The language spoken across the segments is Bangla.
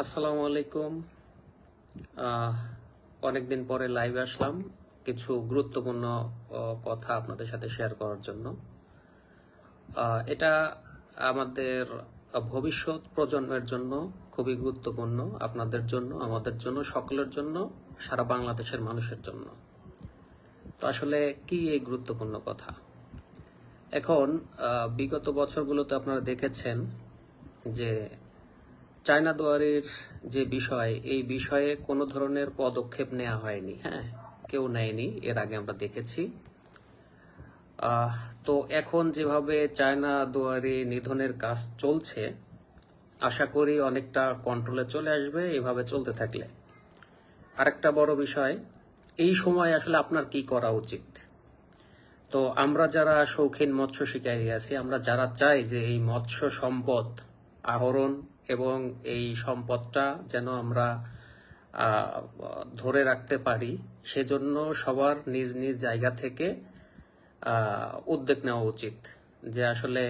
আসসালামু আলাইকুম। অনেকদিন পরে লাইভে আসলাম কিছু গুরুত্বপূর্ণ কথা আপনাদের সাথে শেয়ার করার জন্য। এটা আমাদের ভবিষ্যৎ প্রজন্মের জন্য খুবই গুরুত্বপূর্ণ, আপনাদের জন্য, আমাদের জন্য, সকলের জন্য, সারা বাংলাদেশের মানুষের জন্য। তো আসলে কি এই গুরুত্বপূর্ণ কথা? এখন বিগত বছরগুলোতে আপনারা দেখেছেন যে চায়না দুয়ারির যে বিষয়, এই বিষয়ে কোনো ধরনের পদক্ষেপ নেওয়া হয়নি। হ্যাঁ, কেউ নেয়নি, এর আগে আমরা দেখেছি। তো এখন যেভাবে চায়না দুয়ারি নিধনের কাজ চলছে, আশা করি অনেকটা কন্ট্রোলে চলে আসবে এভাবে চলতে থাকলে। আরেকটা বড় বিষয়, এই সময় আসলে আপনার কি করা উচিত? তো আমরা যারা শৌখিন মৎস্য শিকারী আছি, আমরা যারা চাই যে এই মৎস্য সম্পদ আহরণ এবং এই সম্পদটা যেন আমরা ধরে রাখতে পারি, সেজন্য সবার নিজ নিজ জায়গা থেকে উদ্যোগ নেওয়া উচিত। যে আসলে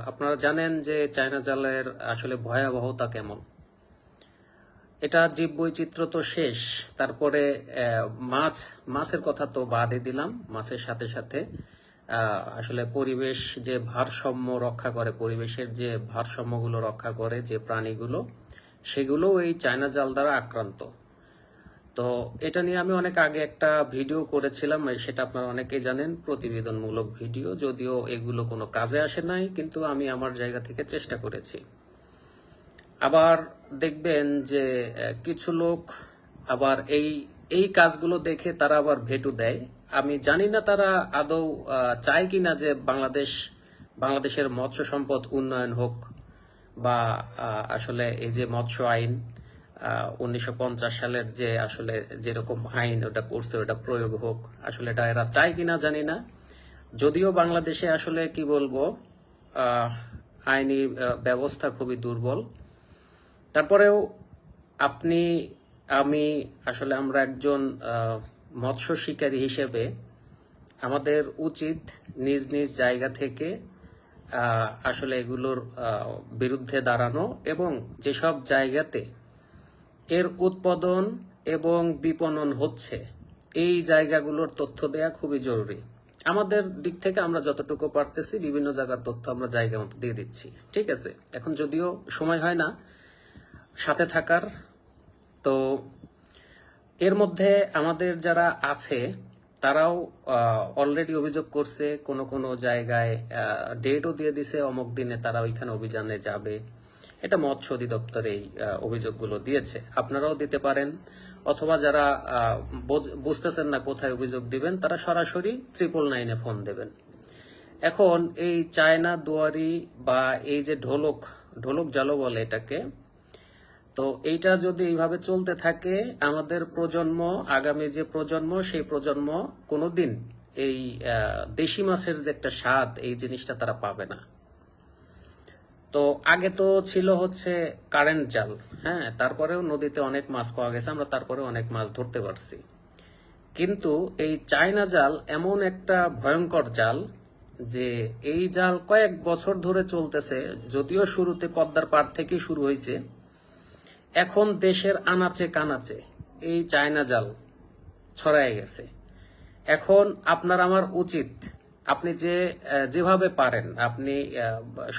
আপনারা জানেন যে চায়না জালের আসলে ভয়াবহতা কেমন। এটা জীব বৈচিত্র্য তো শেষ, তারপরে মাছের কথা তো বাদই দিলাম। মাছের সাথে সাথে আসলে পরিবেশ যে ভারসাম্য রক্ষা করে, পরিবেশের যে ভারসাম্যগুলো রক্ষা করে যে প্রাণীগুলো, সেগুলো এই চায়না জাল দ্বারা আক্রান্ত। তো এটা নিয়ে আমি অনেক আগে একটা ভিডিও করেছিলাম, সেটা আপনারা অনেকেই জানেন, প্রতিবেদনমূলক ভিডিও। যদিও এগুলো কোনো কাজে আসে নাই, কিন্তু আমি আমার জায়গা থেকে চেষ্টা করেছি। আবার দেখবেন যে কিছু লোক আবার এই এই কাজগুলো দেখে তারা আবার ভেটু দেয়। আমি জানি না তারা আদৌ চায় কিনা যে বাংলাদেশের মৎস্য সম্পদ উন্নয়ন হোক, বা আসলে এই যে মৎস্য আইন 1950 সালের যে আসলে যেরকম আইন ওটা করছে ওটা প্রয়োগ হোক, আসলে এটা এরা চায় কিনা জানি না। যদিও বাংলাদেশে আসলে কি বলবো, আইনি ব্যবস্থা খুবই দুর্বল। তারপরেও আপনি, আমি, আসলে আমরা একজন মৎস্য শিকারী হিসেবে আমাদের উচিত নিজ নিজ জায়গা থেকে আসলে এগুলোর বিরুদ্ধে দাঁড়ানো, এবং যেসব জায়গাতে এর উৎপাদন এবং বিপণন হচ্ছে এই জায়গাগুলোর তথ্য দেয়া খুবই জরুরি। আমাদের দিক থেকে আমরা যতটুকু পারতেছি বিভিন্ন জায়গার তথ্য আমরা জায়গা মতো দিয়ে দিচ্ছি, ঠিক আছে। এখন যদিও সময় হয় না সাথে থাকার, তো এর মধ্যে আমাদের যারা আছে তারাও অলরেডি অভিযোগ করছে, কোনো কোনো জায়গায় ডেটও দিয়ে দিছে, অমুক দিনে তারা ওইখানে অভিযানে যাবে। এটা মৎস্য অধিদপ্তর এই অভিযোগগুলো দিয়েছে, আপনারাও দিতে পারেন। অথবা যারা বুঝতেছেন না কোথায় অভিযোগ দিবেন, তারা সরাসরি 999-এ ফোন দেবেন। এখন এই চায়না দুয়ারি বা এই যে ঢোলক জালও বলে এটাকে, তো এইটা যদি এইভাবে চলতে থাকে, আমাদের প্রজন্ম, আগামী যে প্রজন্ম, সেই প্রজন্ম কোনোদিন এই দেশি মাছের যে একটা স্বাদ, এই জিনিসটা তারা পাবে না। তো আগে তো ছিল হচ্ছে কারেন্ট জাল, হ্যাঁ, তারপরেও নদীতে অনেক মাছ পাওয়া গেছে, আমরা তারপরে অনেক মাছ ধরতে পারছি। কিন্তু এই চায়না জাল এমন একটা ভয়ঙ্কর জাল যে এই জাল কয়েক বছর ধরে চলতেছে। যদিও শুরুতে পদ্মার পাড় থেকেই শুরু হয়েছে, এখন দেশের আনাচে কানাচে এই চায়না জাল ছড়ায় গেছে। এখন আপনার আমার উচিত, আপনি যেভাবে পারেন, আপনি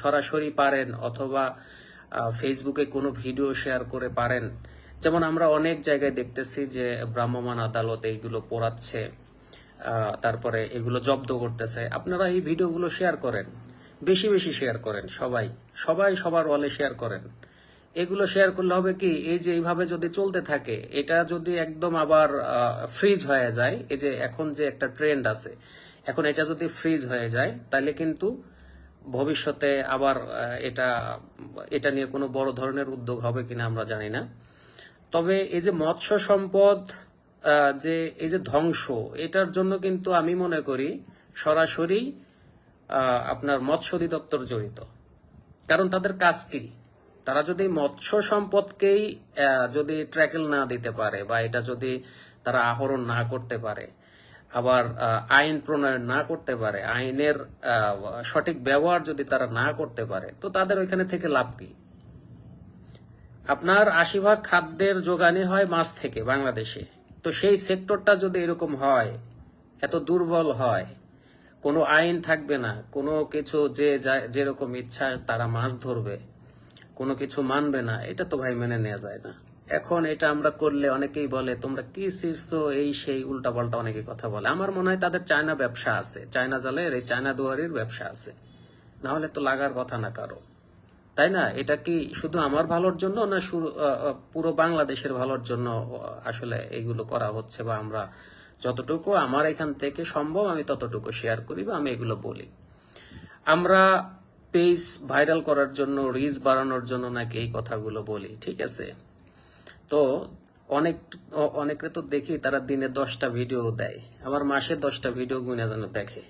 সরাসরি পারেন অথবা ফেসবুকে কোনো ভিডিও শেয়ার করে পারেন। যেমন আমরা অনেক জায়গায় দেখতেছি যে ভ্রাম্যমাণ আদালত এইগুলো পোড়াচ্ছে, তারপরে এগুলো জব্দ করতেছে। আপনারা এই ভিডিওগুলো শেয়ার করেন, বেশি বেশি শেয়ার করেন, সবাই সবাই সবার ওয়ালে শেয়ার করেন। এগুলো শেয়ার করলে হবে কি, এই যে এইভাবে যদি চলতে থাকে, এটা যদি একদম আবার ফ্রিজ হয়ে যায়, এই যে এখন যে একটা ট্রেন্ড আছে, এখন এটা যদি ফ্রিজ হয়ে যায়, তাহলে কিন্তু ভবিষ্যতে আবার এটা এটা নিয়ে কোনো বড় ধরনের উদ্যোগ হবে কিনা আমরা জানি না। তবে এই যে মৎস্য সম্পদ, যে এই যে ধ্বংস, এটার জন্য কিন্তু আমি মনে করি সরাসরি আপনার মৎস্য অধিদপ্তর জড়িত। কারণ তাদের কাজ কি? তারা যদি মৎস্য সম্পদকেই যদি ট্র্যাকেল না দিতে পারে, বা এটা যদি তারা আহরণ না করতে পারে, আবার আইন প্রণয়ন না করতে পারে, আইনের সঠিক ব্যবহার যদি তারা না করতে পারে, তো তাদের ওইখানে থেকে লাভ কি? আপনার ৮০% খাদ্যের যোগানই হয় মাছ থেকে বাংলাদেশে। তো সেই সেক্টরটা যদি এরকম হয়, এত দুর্বল হয়, কোনো আইন থাকবে না, কোনো কিছু যেরকম ইচ্ছা তারা মাছ ধরবে, কোনো কিছু মানবে না, এটা তো ভাই মেনে নেওয়া যায় না। এখন এটা আমরা করলে অনেকেই বলে তোমরা কি ছিড়ছো, এই সেই উল্টাপাল্টা অনেকে কথা বলে। আমার মনে হয় তাদের চায়না ব্যবসা আছে, চায়না জালের এই চায়না দুয়ারির ব্যবসা আছে, না হলে তো লাগার কথা না কারো, তাই না? এটা কি শুধু আমার ভালোর জন্য না পুরো বাংলাদেশের ভালোর জন্য আসলে এগুলো করা হচ্ছে? বা আমরা যতটুকু আমার এখান থেকে সম্ভব আমি ততটুকু শেয়ার করি বা আমি এগুলো বলি। আমরা পেজ ভাইরাল করার জন্য, রিচ বাড়ানোর জন্য নাকি এই কথাগুলো বলি, ঠিক আছে? তো অনেকে তো দেখি তারা দিনে 10টা ভিডিও দেয়, আমার মাসে 10টা ভিডিও গুনে যেন দেখে।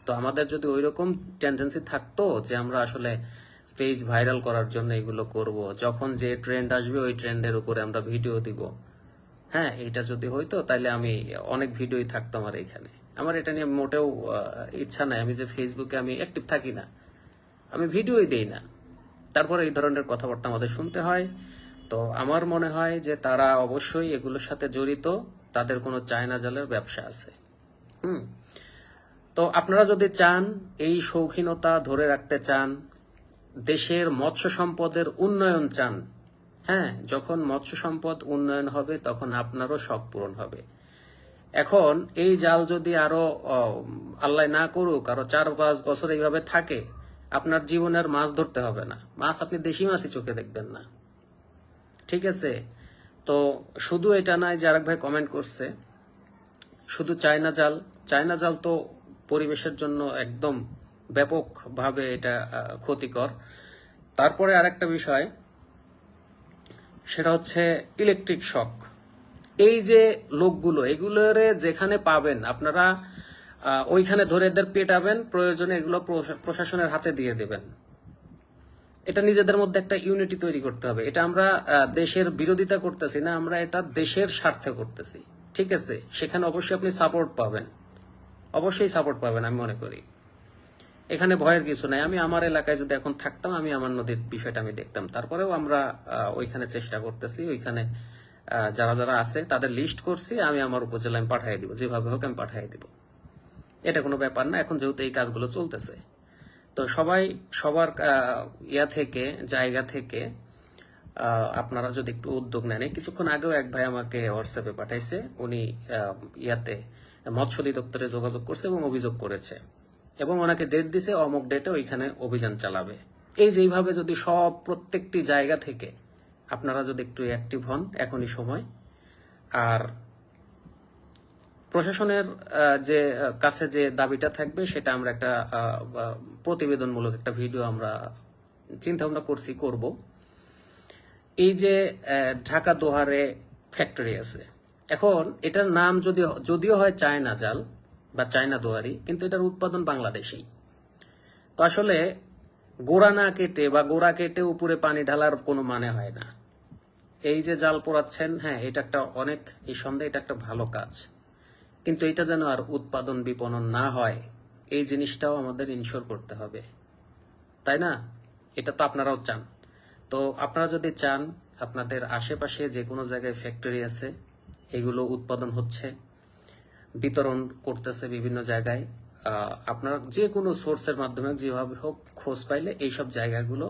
তো আমাদের যদি ওইরকম টেন্ডেন্সি থাকতো যে আমরা আসলে পেজ ভাইরাল করার জন্য এগুলো করব, যখন যে ট্রেন্ড আসবে ওই ট্রেন্ডের উপরে আমরা ভিডিও দিব, হ্যাঁ, এটা যদি হইতো তাহলে আমি অনেক ভিডিওই থাকতো আমার এখানে। আমার এটা নিয়ে মোটেও ইচ্ছা নাই, আমি যে ফেসবুকে আমি অ্যাক্টিভ থাকি না, আমি ভিডিওই দেই না, তারপরে এই ধরনের কথাবার্তা আমাদের শুনতে হয়। তো আমার মনে হয় যে তারা অবশ্যই এগুলোর সাথে জড়িত, তাদের কোনো চায়না জালের ব্যবসা আছে। হুম। তো আপনারা যদি চান, এই শৌখিনতা ধরে রাখতে চান, দেশের মৎস্য সম্পদের উন্নয়ন চান, হ্যাঁ, যখন মৎস্য সম্পদ উন্নয়ন হবে তখন আপনারও শখ পূরণ হবে। এখন এই জাল যদি আরো আল্লাহ না করুক আরো 4-5 বছর এইভাবে থাকে, আপনার জীবনের মাছ ধরতে হবে না, মাছ আপনি দেশি মাছই চোখে দেখবেন না, ঠিক আছে? তো শুধু এটা নয় যে আরেক ভাই কমেন্ট করছে শুধু চায়না জাল, চায়না জাল তো পরিবেশের জন্য একদম ব্যাপকভাবে এটা ক্ষতিকর। তারপরে আরেকটা বিষয়, সেটা হচ্ছে ইলেকট্রিক শক। এই যে লোকগুলো, এগুলোরে যেখানে পাবেন আপনারা ওইখানে ধরে এদের পেটাবেন, প্রয়োজনে এগুলো প্রশাসনের হাতে দিয়ে দেবেন। এটা নিজেদের মধ্যে একটা ইউনিটি তৈরি করতে হবে। এটা আমরা দেশের বিরোধিতা করতেছি না, আমরা এটা দেশের স্বার্থে করতেছি, ঠিক আছে? সেখানে অবশ্যই আপনি সাপোর্ট পাবেন, অবশ্যই সাপোর্ট পাবেন আমি মনে করি। এখানে ভয়ের কিছু নাই। আমি আমার এলাকায় যদি এখন থাকতাম, আমি আমার নদীর বিষয়টা আমি দেখতাম। তারপরেও আমরা ওইখানে চেষ্টা করতেছি, ওইখানে যারা যারা আছে তাদের লিস্ট করছি, আমি আমার উপজেলায় আমি পাঠিয়ে দিব, যেভাবে হোক আমি পাঠিয়ে দিব, এটা কোনো ব্যাপার না। এখন যেহেতু এই কাজগুলো চলতেছে, তো সবাই সবার থেকে জায়গা থেকে আপনারা যদি একটু উদ্যোগ নেন। কিছুক্ষণ আগেও এক ভাই আমাকে হোয়াটসঅ্যাপে পাঠাইছে, উনি মৎস্য অধিদপ্তরে যোগাযোগ করছে এবং অভিযোগ করেছে এবং ওনাকে ডেট দিছে, অমুক ডেটে ওইখানে অভিযান চালাবে। এই যে এইভাবে যদি প্রত্যেকটি জায়গা থেকে আপনারা যদি একটু অ্যাক্টিভ হন এখনই সময়। আর প্রশাসনের যে কাছে যে দাবিটা থাকবে সেটা আমরা একটা প্রতিবেদনমূলক একটা ভিডিও আমরা চিন্তা ভাবনা করছি করব। এই যে ঢাকা দোহারে ফ্যাক্টরি আছে, এখন এটার নাম যদিও হয় চায়না জাল বা চায়না দোয়ারি, কিন্তু এটার উৎপাদন বাংলাদেশেই। তো আসলে গোড়া না কেটে বা গোড়া কেটে উপরে পানি ঢালার কোনো মানে হয় না। এই যে জাল পোড়াচ্ছেন, হ্যাঁ, এটা একটা অনেক নিঃসন্দেহে এটা একটা ভালো কাজ, কিন্তু এটা যেন আর উৎপাদন বিপণন না হয় এই জিনিসটাও আমাদের ইনশোর করতে হবে, তাই না? এটা তো আপনারাও চান। তো আপনারা যদি চান আপনাদের আশেপাশে যে কোনো জায়গায় ফ্যাক্টরি আছে, এগুলো উৎপাদন হচ্ছে, বিতরণ করতেছে বিভিন্ন জায়গায়, আপনারা যে কোনো সোর্সের মাধ্যমে যেভাবে হোক খোঁজ পাইলে এইসব জায়গাগুলো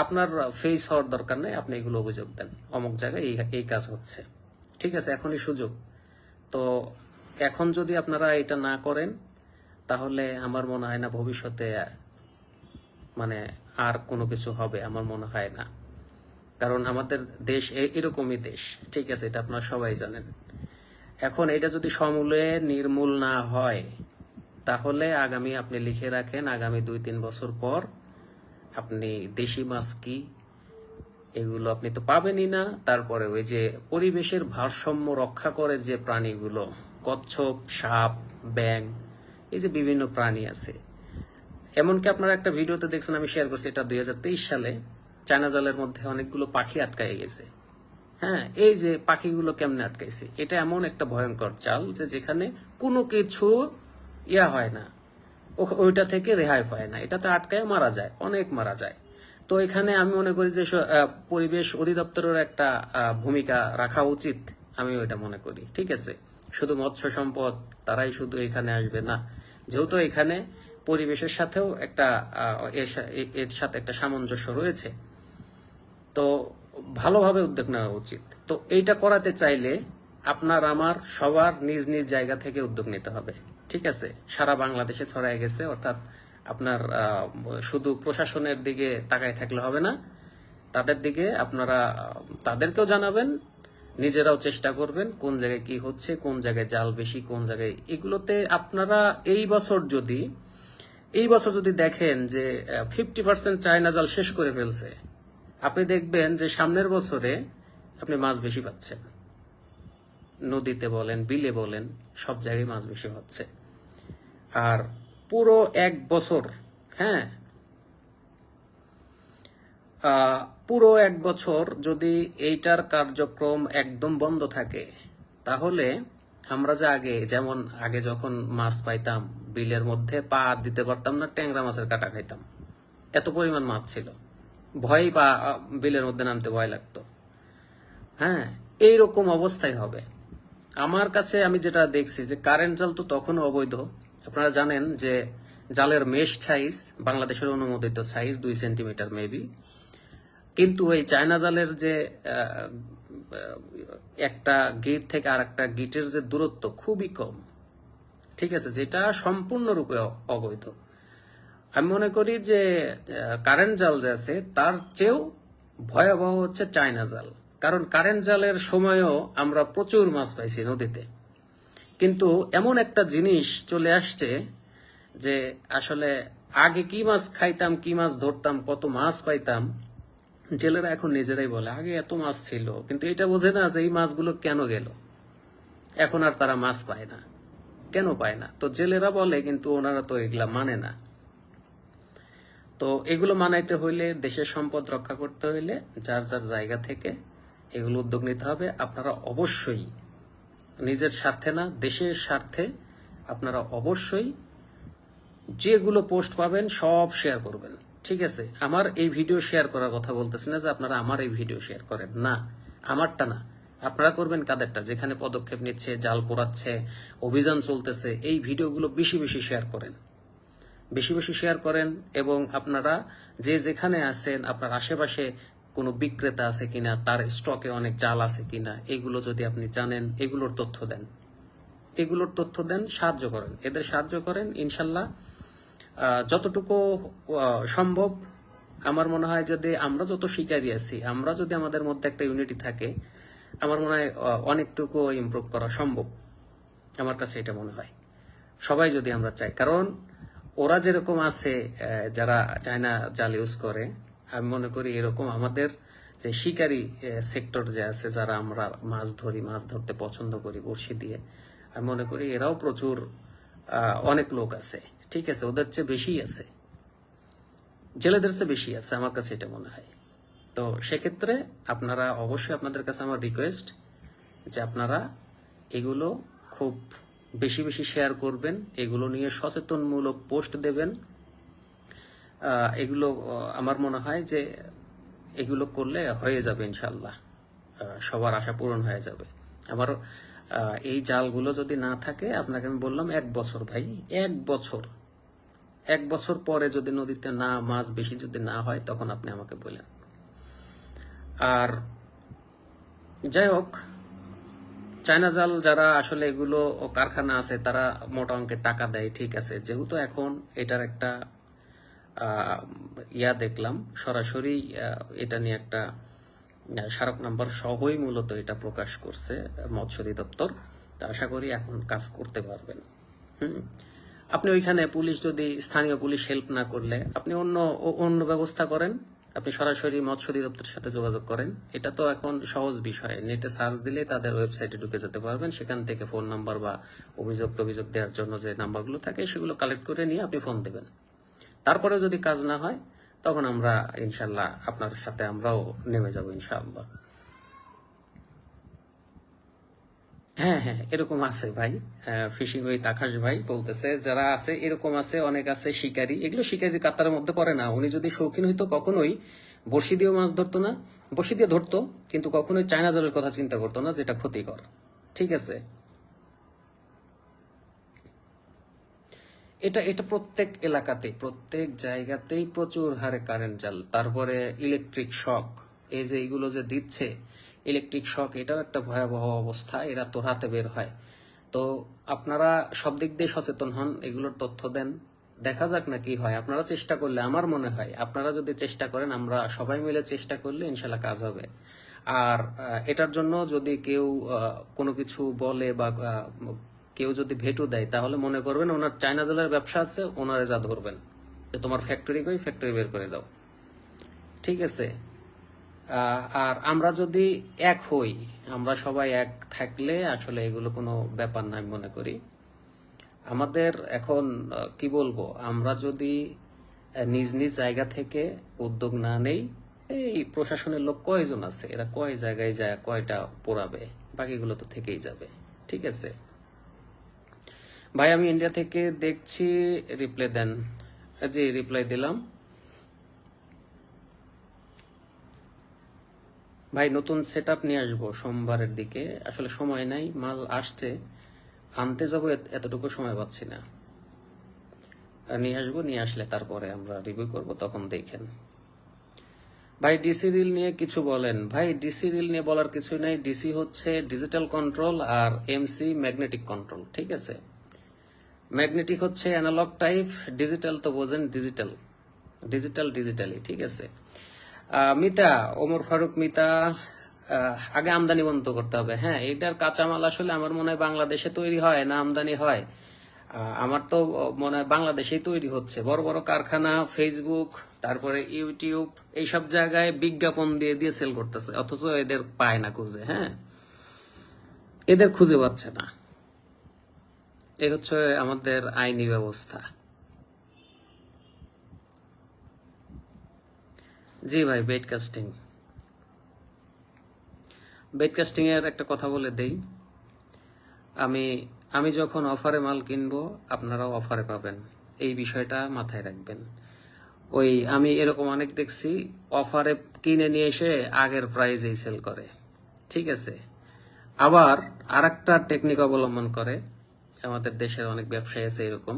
আপনার ফেস হওয়ার দরকার নেই, আপনি এগুলো অভিযোগ দেন, অমুক জায়গায় এই কাজ হচ্ছে, ঠিক আছে? এখনই সুযোগ। তো এখন যদি আপনারা এটা না করেন তাহলে আমার মনে হয় না ভবিষ্যতে মানে আর কোনো কিছু হবে, আমার মনে হয় না। কারণ আমাদের দেশ এরকমই দেশ, ঠিক আছে? এটা আপনারা সবাই জানেন। এখন এটা যদি সমূলে নির্মূল না হয় তাহলে আগামী, আপনি লিখে রাখেন, আগামী 2-3 বছর পর আপনি দেশি মাছ কি এগুলো আপনি তো পাবেনই না। তারপরে ওই যে পরিবেশের ভারসাম্য রক্ষা করে যে প্রাণীগুলো, কচ্ছপ, সাপ, ব্যাং, এই যে বিভিন্ন প্রাণী আছে, এমনকি আপনারা একটা ভিডিওতে দেখছেন, আমি শেয়ার করছি, এটা 2023 সালে চায়না জালের মধ্যে অনেকগুলো পাখি আটকায় গেছে। হ্যাঁ, এই যে পাখিগুলো কেমনে আটকাইছে, এটা এমন একটা ভয়ঙ্কর জাল যে যেখানে কোনো কিছু হয় না, ওইটা থেকে রেহাই পায় না, এটাতে আটকায় মারা যায়, অনেক মারা যায়। তো এখানে আমি মনে করি যে পরিবেশ অধিদপ্তরের একটা ভূমিকা রাখা উচিত, আমি ওইটা মনে করি। ঠিক আছে, শুধু মৎস্য সম্পদ তারাই শুধু এখানে আসবে না, যেহেতু এখানে পরিবেশের সাথেও একটা এর সাথে একটা সামঞ্জস্য রয়েছে, তো ভালোভাবে উদ্যোগ নেওয়া উচিত। তো এইটা করাতে চাইলে আপনার আমার সবার নিজ নিজ জায়গা থেকে উদ্যোগ নিতে হবে। ঠিক আছে, সারা বাংলাদেশে ছড়ায় গেছে, অর্থাৎ আপনার শুধু প্রশাসনের দিকে তাকায় থাকলে হবে না, তাদের দিকে আপনারা তাদেরকেও জানাবেন, নিজেরাও চেষ্টা করবেন কোন জায়গায় কি হচ্ছে, কোন জায়গায় জাল বেশি, কোন জায়গায় এগুলোতে আপনারা এই বছর যদি দেখেন যে 50% চায়না জাল শেষ করে ফেলছে, আপনি দেখবেন যে সামনের বছরে আপনি মাছ বেশি পাচ্ছেন। নদীতে বলেন, বিলে বলেন, সব জায়গায় মাছ বেশি হচ্ছে। আর পুরো এক বছর, হ্যাঁ, পুরো এক বছর যদি এইটার কার্যক্রম একদম বন্ধ থাকে, তাহলে আমরা যে আগে যখন মাছ পাইতাম বিলের মধ্যে পা দিতে পারতাম না, ট্যাংরা মাছের কাটা খাইতাম, এত পরিমাণ মাছ ছিল, ভয় বা বিলের মধ্যে নামতে ভয় লাগতো। হ্যাঁ, এইরকম অবস্থায় হবে। আমার কাছে আমি যেটা দেখছি যে কারেন্ট জাল তো তখনও অবৈধ। আপনারা জানেন যে জালের মেশ সাইজ বাংলাদেশের অনুমোদিত সাইজ 2 সেন্টিমিটার মেবি, কিন্তু এই চায়না জালের যে একটা গিট থেকে আর একটা গিটের যে দূরত্ব খুবই কম। ঠিক আছে, যেটা সম্পূর্ণরূপে অবৈধ। আমি মনে করি যে কারেন্ট জাল যে আছে তার চেয়েও ভয়াবহ হচ্ছে চায়না জাল, কারণ কারেন্ট জালের সময়ও আমরা প্রচুর মাছ পাইছি নদীতে, কিন্তু এমন একটা জিনিস চলে আসছে যে আসলে আগে কি মাছ খাইতাম, কি মাছ ধরতাম, কত মাছ পাইতাম, জেলেরা এখন নিজেরাই বলে আগে এত মাছ ছিল, কিন্তু এটা বোঝে না যে এই মাছগুলো কেন গেল, এখন আর তারা মাছ পায় না। কেন পায় না? তো জেলেরা বলে, কিন্তু ওনারা তো এগুলা মানে না। তো এগুলো মানাইতে হইলে, দেশের সম্পদ রক্ষা করতে হইলে যার যার জায়গা থেকে এগুলো উদ্যোগ নিতে হবে। আপনারা অবশ্যই নিজের স্বার্থে না, দেশের স্বার্থে আপনারা অবশ্যই যেগুলো পোস্ট পাবেন সব শেয়ার করবেন। ঠিক আছে, আমার এই ভিডিও শেয়ার করার কথা বলতেছি না যে আপনারা আমার এই ভিডিও শেয়ার করেন, না, আমারটা না, আপনারা করবেন কাদেরটা, যেখানে পদক্ষেপ নিচ্ছে, জাল পোড়াচ্ছে, অভিযান চলতেছে, এই ভিডিওগুলো বেশি বেশি শেয়ার করেন, বেশি বেশি শেয়ার করেন। এবং আপনারা যে যেখানে আছেন, আপনার আশেপাশে কোনো বিক্রেতা আছে কিনা, তার স্টকে অনেক জাল আছে কিনা, এগুলো যদি আপনি জানেন, এগুলোর তথ্য দেন, সাহায্য করেন, এদের সাহায্য করেন। ইনশাল্লাহ যতটুকু সম্ভব, আমার মনে হয় যদি আমরা যত শিকারী আছি, আমরা যদি আমাদের মধ্যে একটা ইউনিটি থাকে, আমার মনে হয় অনেকটুকু ইমপ্রুভ করা সম্ভব। আমার কাছে এটা মনে হয়, সবাই যদি আমরা চাই। কারণ ওরা যেরকম আছে, যারা চায়না জাল ইউজ করে, আমি মনে করি এরকম আমাদের যে শিকারী সেক্টর যে আছে, যারা আমরা মাছ ধরি, মাছ ধরতে পছন্দ করি বড়শি দিয়ে, আমি মনে করি এরাও প্রচুর অনেক লোক আছে। ঠিক আছে, ওদের চেয়ে বেশি আছে, জেলেদের চেয়ে বেশি আছে, আমার কাছে এটা মনে হয়। তো সেক্ষেত্রে আপনারা অবশ্যই, আপনাদের কাছে আমার রিকোয়েস্ট যে আপনারা এগুলো খুব বেশি বেশি শেয়ার করবেন, এগুলো নিয়ে সচেতনমূলক পোস্ট দেবেন। এগুলো আমার মনে হয় যে এগুলো করলে হয়ে যাবে ইনশাল্লাহ, সবার আশা পূরণ হয়ে যাবে। আমার এই জালগুলো যদি না থাকে, আপনাকে আমি বললাম 1 বছর, ভাই 1 বছর পরে যদি নদীতে না মাছ বেশি যদি না হয়, তখন আপনি আমাকে বলেন। আর যাই হোক, চায়না জাল যারা আসলে এগুলো কারখানা আছে, তারা মোটা অঙ্কের টাকা দেয়, ঠিক আছে, যেহেতু এখন এটার একটা দেখলাম সরাসরি, এটা নিয়ে একটা স্মারক নাম্বার সহই মূলত এটা প্রকাশ করছে মৎস্য অধিদপ্তর। তা আশা করি এখন কাজ করতে পারবেন। আপনি ওইখানে পুলিশ, যদি স্থানীয় পুলিশ হেল্প না করলে, আপনি অন্য ব্যবস্থা করেন, আপনি সরাসরি মৎস্য অধিদপ্তরের সাথে যোগাযোগ করেন। এটা তো এখন সহজ বিষয়, নেটে সার্চ দিলে তাদের ওয়েবসাইটে ঢুকে যেতে পারবেন, সেখান থেকে ফোন নাম্বার বা অভিযোগ দেওয়ার জন্য যে নাম্বারগুলো থাকে, সেগুলো কালেক্ট করে নিয়ে আপনি ফোন দেবেন। তারপরে যদি কাজ না হয়, তখন আমরা ইনশাল্লাহ আপনার সাথে আমরাও নেমে যাব ইনশাআল্লাহ। হ্যাঁ হ্যাঁ, এরকম আছে ভাই। ফিশিং উইথ আকাশ ভাই বলতেছে যারা আছে এরকম আছে, অনেক আছে শিকারী, এগুলো শিকারীর কাতারের মধ্যে পড়ে না। উনি যদি শৌখিন হইতো কখনোই বড়শি দিয়েও মাছ ধরতো না। বড়শি দিয়ে ধরতো, কিন্তু কখনোই চায়না জালের কথা চিন্তা করতো না, যেটা ক্ষতিকর। ঠিক আছে, এটা এটা প্রত্যেক এলাকাতেই, প্রত্যেক জায়গাতেই প্রচুর হারে কারেন্ট জাল, তারপরে ইলেকট্রিক শক, এই যে এইগুলো যে দিচ্ছে ইলেকট্রিক শক, এটাও একটা ভয়াবহ অবস্থা। এরা তো রাতে বের হয়। তো আপনারা সব দিক দিয়ে সচেতন হন, এগুলোর তথ্য দেন, দেখা যাক না কি হয়। আপনারা চেষ্টা করলে, আমার মনে হয় আপনারা যদি চেষ্টা করেন, আমরা সবাই মিলে চেষ্টা করলে ইনশাল্লাহ কাজ হবে। আর এটার জন্য যদি কেউ কোনো কিছু বলে বা কেউ যদি ভেটো দেয়, তাহলে মনে করবেন ওনার চায়না জালের ব্যবসা আছে, ওনারে যা ধরবেন যে তোমার ফ্যাক্টরি কই, ফ্যাক্টরি বের করে দাও। ঠিক আছে। আর আমরা যদি এক হই, আমরা সবাই এক থাকলে আসলে এগুলো কোনো ব্যাপার না আমি মনে করি। আমাদের এখন কি বলবো, আমরা যদি নিজ নিজ জায়গা থেকে উদ্যোগ না নেই, এই প্রশাসনের লোক কয়জন আছে, এরা কয় জায়গায় যায় কয়টা পোড়াবে, বাকিগুলো তো থেকেই যাবে। ঠিক আছে ভাই, আমি ইন্ডিয়া থেকে দেখছি, রিপ্লাই দেন। জি, রিপ্লাই দিলাম। ভাই নতুন সেট আপ নিয়ে আসবো সোমবারের দিকে, আসলে সময় নাই, মাল আসছে, আনতে যাবো, এতটুকু সময় পাচ্ছি না। আর নিয়ে আসবো, নিয়ে আসলে তারপরে আমরা রিভিউ করব, তখন দেখেন। ভাই ডিসি রিল নিয়ে কিছু বলেন। ভাই ডিসি রিল নিয়ে বলার কিছুই নাই। ডিসি হচ্ছে ডিজিটাল কন্ট্রোল, আর এমসি ম্যাগনেটিক কন্ট্রোল। ঠিক আছে, ম্যাগনেটিক হচ্ছে অ্যানালগ টাইপ, ডিজিটাল তো বোঝেন, ডিজিটাল ডিজিটাল ডিজিটালি। ঠিক আছে। মিতা, ওমর ফারুক মিতা, আগে আমদানি বন্ধ করতে হবে। হ্যাঁ, এটার কাঁচামাল আসলে আমার মনে হয় বাংলাদেশে তৈরি হয় না আমদানি হয়। আমার তো মনে হয় বাংলাদেশেই তৈরি হচ্ছে। বড় বড় কারখানা, ফেসবুক, তারপরে ইউটিউব, এইসব জায়গায় বিজ্ঞাপন দিয়ে দিয়ে সেল করতেছে, অথচ এদের পায় না খুঁজে। হ্যাঁ, এদের খুঁজে পাচ্ছে না। এ হচ্ছে আমাদের আইনি ব্যবস্থা। জি ভাই, বেডকাস্টিং, বেডকাস্টিং এর একটা কথা বলে দেই। আমি আমি যখন অফারে মাল কিনবো, আপনারাও অফারে পাবেন, এই বিষয়টা মাথায় রাখবেন। ওই আমি এরকম অনেক দেখছি, অফারে কিনে নিয়ে এসে আগের প্রাইজেই সেল করে। ঠিক আছে। আবার আরেকটা টেকনিক অবলম্বন করে, আমাদের দেশের অনেক ব্যবসায়ী আছে এরকম,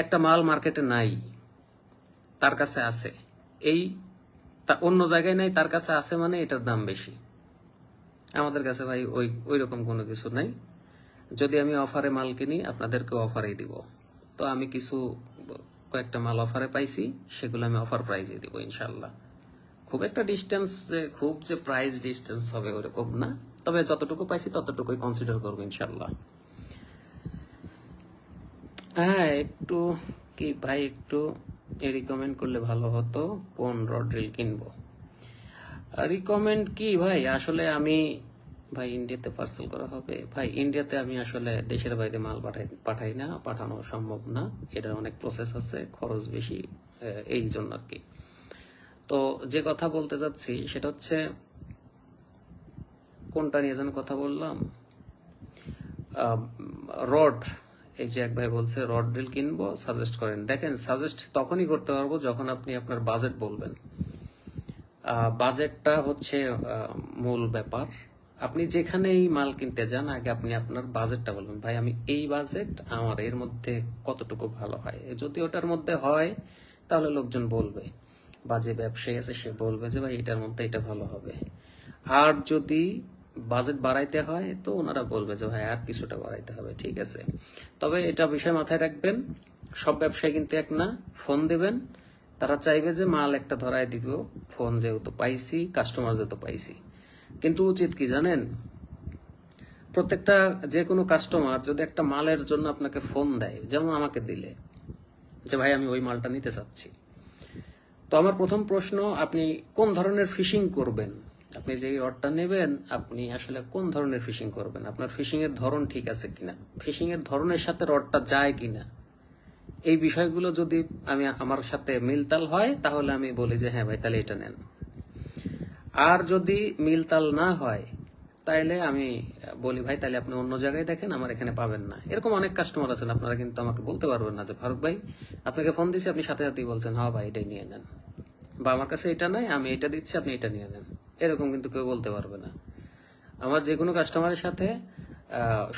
একটা মাল মার্কেটে নাই, তার কাছে আছে, এই অন্য জায়গায় নাই, তার কাছে আছে মানে এটার দাম বেশি। আমাদের কাছে ভাই ওই ওই রকম কোনো কিছু নাই। যদি আমি অফারে মাল কিনি, আপনাদেরকে অফারেই দিব। তো আমি কিছু কয়েকটা মাল অফারে পাইছি, সেগুলো আমি অফার প্রাইজে দিব ইনশাল্লাহ। খুব একটা ডিস্টেন্স, যে খুব যে প্রাইস ডিস্টেন্স হবে ওরকম না, তবে যতটুকু পাইছি ততটুকুই কনসিডার করবো ইনশাল্লাহ। হ্যাঁ, একটু কি ভাই, একটু রিকমেন্ড করলে ভালো হতো, কোন রড রিল কিনবো। রিকমেন্ড কি ভাই, আসলে আমি, ভাই ইন্ডিয়াতে পার্সেল করা হবে। ভাই ইন্ডিয়াতে আমি আসলে দেশের বাইরে মাল পাঠাই না, পাঠানো সম্ভব না, এটার অনেক প্রসেস আছে, খরচ বেশি, এই জন্য আর কি। তো যে কথা বলতে যাচ্ছি সেটা হচ্ছে, কোনটা নিয়ে যেন কথা বললাম, রড। এই যে এক ভাই বলছে রড ড্রিল কিনবো, সাজেস্ট করেন। দেখেন, সাজেস্ট তখনই করতে পারবো যখন আপনি আপনার বাজেট বলবেন। বাজেটটা হচ্ছে মূল ব্যাপার। আপনি যেখানেই মাল কিনতে যান, আগে আপনি আপনার বাজেটটা বলবেন, ভাই আমি এই বাজেট, আমার এর মধ্যে কতটুকু ভালো হয়। যদি ওটার মধ্যে হয় তাহলে লোকজন বলবে, বা যে ব্যবসায়ী আছে সে বলবে যে ভাই এটার মধ্যে এটা ভালো হবে। আর যদি বাজেট বাড়াইতে হয়, তো ওনারা বলবে যে ভাই আর কিছুটা বাড়াইতে হবে। ঠিক আছে। তবে এটা বিষয় মাথায় রাখবেন, সব ব্যবসায়ী কিন্তু এক না। ফোন দিবেন, তারা চাইবে যে মাল একটা ধরায় দিব, ফোন যেহেতু পাইছি, কাস্টমার যেহেতু পাইছি। কিন্তু উচিত কি জানেন, প্রত্যেকটা যে কোনো কাস্টমার যদি একটা মালের জন্য আপনাকে ফোন দেয়, যেমন আমাকে দিলে যে ভাই আমি ওই মালটা নিতে চাচ্ছি, তো আমার প্রথম প্রশ্ন, আপনি কোন ধরনের ফিশিং করবেন, আপনি যে রডটা নেবেন আপনি আসলে কোন ধরনের ফিশিং করবেন, আপনার ফিশিং এর ধরন ঠিক আছে কিনা, ফিশিং এর ধরনের সাথে রডটা যায় কিনা, এই বিষয়গুলো যদি আমার সাথে মিলতাল হয়, তাহলে আমি বলি যে হ্যাঁ ভাই তাহলে এটা নেন। আর যদি মিলতাল না হয়, তাইলে আমি বলি ভাই তাহলে আপনি অন্য জায়গায় দেখেন, আমার এখানে পাবেন না। এরকম অনেক কাস্টমার আছেন, আপনারা কিন্তু আমাকে বলতে পারবেন না যে ফারুক ভাই আপনাকে ফোন দিছি, আপনি সাথে সাথেই বলছেন হ্যাঁ ভাই এটাই নিয়ে নেন, বা আমার কাছে এটা নাই আমি এটা দিচ্ছি আপনি এটা নিয়ে নেন। এরকম কিন্তু কেউ বলতে পারবে না। আমার যে কোনো কাস্টমারের সাথে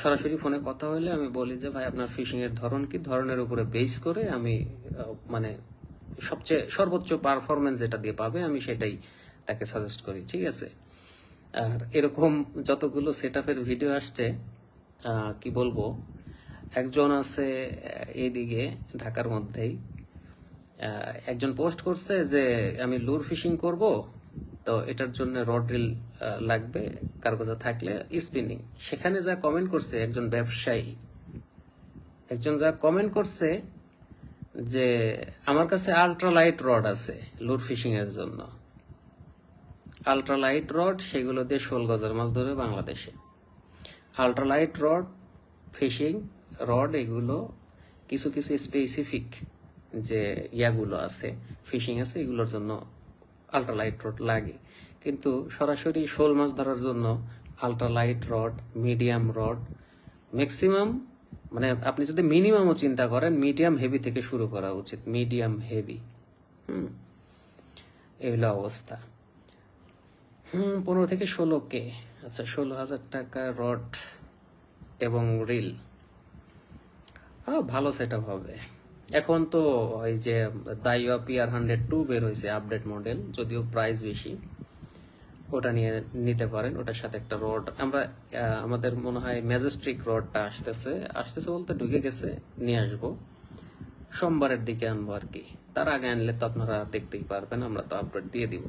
সরাসরি ফোনে কথা হলে আমি বলি যে ভাই আপনার ফিশিং এর ধরন কি, ধরনের উপরে বেস করে আমি মানে সবচেয়ে সর্বোচ্চ পারফরমেন্স যেটা দিয়ে পাবে আমি সেটাই তাকে সাজেস্ট করি, ঠিক আছে। আর এরকম যতগুলো সেটআপের ভিডিও আসছে কি বলবো, একজন আছে এইদিকে ঢাকার মধ্যেই, একজন পোস্ট করছে যে আমি লুর ফিশিং করব, তো এটার জন্য রড রিল লাগবে, কারো কাছে থাকলে স্পিনিং। সেখানে যা কমেন্ট করছে একজন ব্যবসায়ী, একজন যা কমেন্ট করছে যে আমার কাছে আল্ট্রা লাইট রড আছে লুর ফিশিং এর জন্য, আল্ট্রা লাইট রড, সেগুলো দিয়ে 16 গজার মাছ ধরে বাংলাদেশে। Ultra light rod, fishing rod, এগুলো কিছু কিছু স্পেসিফিক যে ইয়াগুলো আছে ফিশিং আছে এগুলোর জন্য আল্ট্রা লাইট রড লাগে, কিন্তু সরাসরি শোল মাছ ধরার জন্য ultra light rod, medium rod, maximum মানে আপনি যদি মিনিমামও চিন্তা করেন মিডিয়াম হেভি থেকে শুরু করা উচিত, মিডিয়াম হেভি। এই হলো অবস্থা। 15 থেকে 16K, আচ্ছা 16,000 টাকা রড এবং রিল, ভালো সেটআপ হবে। এখন তো ওই যে দাইওয়া PR102 বের হয়েছে আপডেট মডেল, যদিও প্রাইস বেশি, ওটা নিয়ে নিতে পারেন। ওটার সাথে একটা রড আমরা আমাদের মনে হয় ম্যাজেস্টিক রডটা আসতেছে, আসতেছে বলতে ঢুকে গেছে, নিয়ে আসবো সোমবারের দিকে আনবো আর কি। তার আগে আনলে তো আপনারা দেখতেই পারবেন, আমরা তো আপডেট দিয়ে দিব।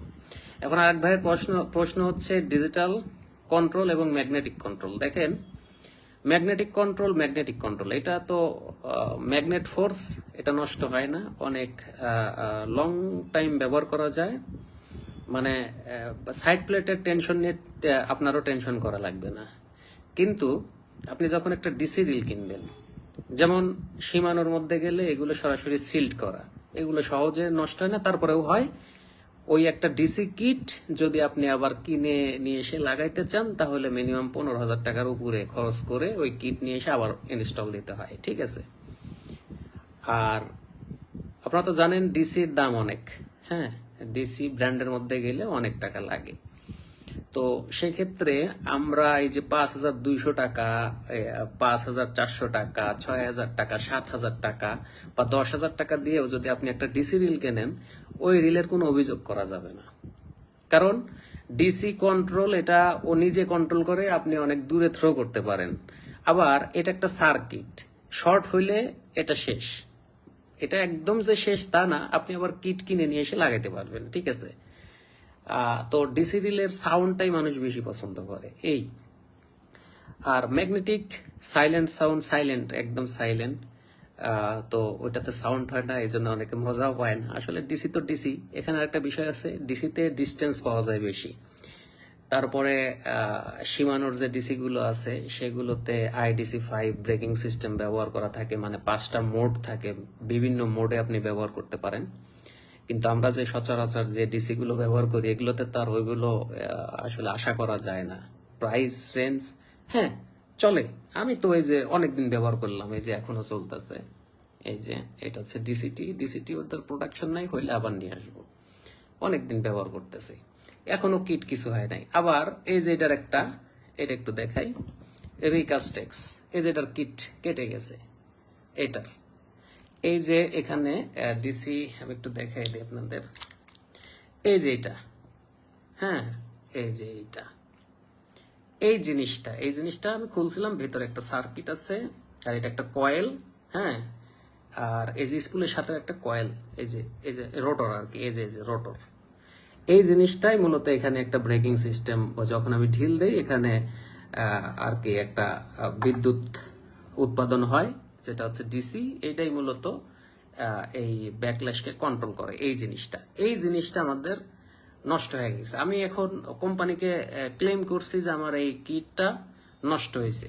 এখন আরেক ভাইয়ের প্রশ্ন হচ্ছে ডিজিটাল কন্ট্রোল এবং ম্যাগনেটিক কন্ট্রোল। দেখেন ম্যাগনেটিক কন্ট্রোল এটা তো ম্যাগনেট ফোর্স, এটা নষ্ট হয় না, অনেক লং টাইম ব্যবহার করা যায়। মানে সাইড প্লেটের টেনশন নিয়ে আপনারও টেনশন করা লাগবে না। কিন্তু আপনি যখন একটা ডিসি রিল কিনবেন, যেমন সীমানোর মধ্যে গেলে এগুলো সরাসরি সিল্ড করা, এগুলো সহজে নষ্ট হয় না। তারপরেও হয় ওই একটা ডিসি কিট যদি আপনি আবার কিনে নিয়ে এসে লাগাইতে চান তাহলে মিনিমাম 15,000 টাকার উপরে খরচ করে ওই কিট নিয়ে এসে আবার ইনস্টল দিতে হয়, ঠিক আছে। আর আপনারা তো জানেন ডিসির দাম অনেক, হ্যাঁ, ডিসি ব্র্যান্ডের মধ্যে গেলে অনেক টাকা লাগে। তো সেক্ষেত্রে আমরা এই যে 5,200 টাকা, 5,400 টাকা, 6,000 টাকা, 7,000 টাকা বা 10,000 টাকা দিয়েও যদি আপনি একটা ডিসি রিল কেনেন, ওই রিলের কোনো অভিযোগ করা যাবে না। কারণ ডিসি কন্ট্রোল এটা ও নিজে কন্ট্রোল করে, আপনি অনেক দূরে থ্রো করতে পারেন। আবার এটা একটা সার্কিট, শর্ট হইলে এটা শেষ, এটা একদম যে শেষ তা না, আপনি আবার কিট কিনে নিয়ে এসে লাগাইতে পারবেন, ঠিক আছে। তো ডিসি রিলের সাউন্ডটাই মানুষ বেশি পছন্দ করে এই। আর ম্যাগনেটিক সাইলেন্ট সাউন্ড, সাইলেন্ট, একদম সাইলেন্ট, তো ওইটাতে সাউন্ড হয় না, এই জন্য অনেকে মজাও পায় না। আসলে ডিসি তো ডিসি, এখানে একটা বিষয় আছে, ডিসিতে ডিস্টেন্স পাওয়া যায় বেশি। তারপরে সীমানোর যে ডিসি গুলো আছে সেগুলোতে IDC5 ব্রেকিং সিস্টেম ব্যবহার করা থাকে, মানে 5টা মোড থাকে, বিভিন্ন মোডে আপনি ব্যবহার করতে পারেন। কিন্তু আমরা যে সচরাচর যে ডিসি গুলো ব্যবহার করি এগুলোতে তার ওইগুলো আসলে আশা করা যায় না। প্রাইস রেঞ্জ হ্যাঁ চলে, আমি তো এই যে অনেকদিন ব্যবহার করলাম, এই যে এখনো চলতেছে। এই যে এটা হচ্ছে ডিসিটি ওদের প্রোডাকশন নাই, হইলে আবার নিয়ে আসবো, অনেকদিন ব্যবহার করতেছি, এখনো কিট কিছু হয় নাই। আবার এই যে এটার একটা, এটা একটু দেখাই, রিকাস্টেক্স, এই যে এটার কিট কেটে গেছে এটার। এই যে এখানে ডিসি, আমি একটু দেখাই দিই আপনাদের, এই যে এটা, হ্যাঁ এই যে এইটা, এই জিনিসটা আমি খুলছিলাম, ভেতরে একটা সার্কিট আছে, আর এটা একটা কয়েল, হ্যাঁ, আর এই যে স্পুলের সাথে একটা কয়েল, এই যে রোটর আর কি, এই যে রোটর, এই জিনিসটাই মূলত এখানে একটা ব্রেকিং সিস্টেম। যখন আমি ঢিল দেই এখানে আর কি একটা বিদ্যুৎ উৎপাদন হয়, যেটা হচ্ছে ডিসি, এটাই মূলত এই ব্যাকল্যাশকে কন্ট্রোল করে। এই জিনিসটা আমাদের নষ্ট হয়ে গেছে। আমি এখন কোম্পানিকে ক্লেম করছি যে আমার এই কিটটা নষ্ট হয়েছে,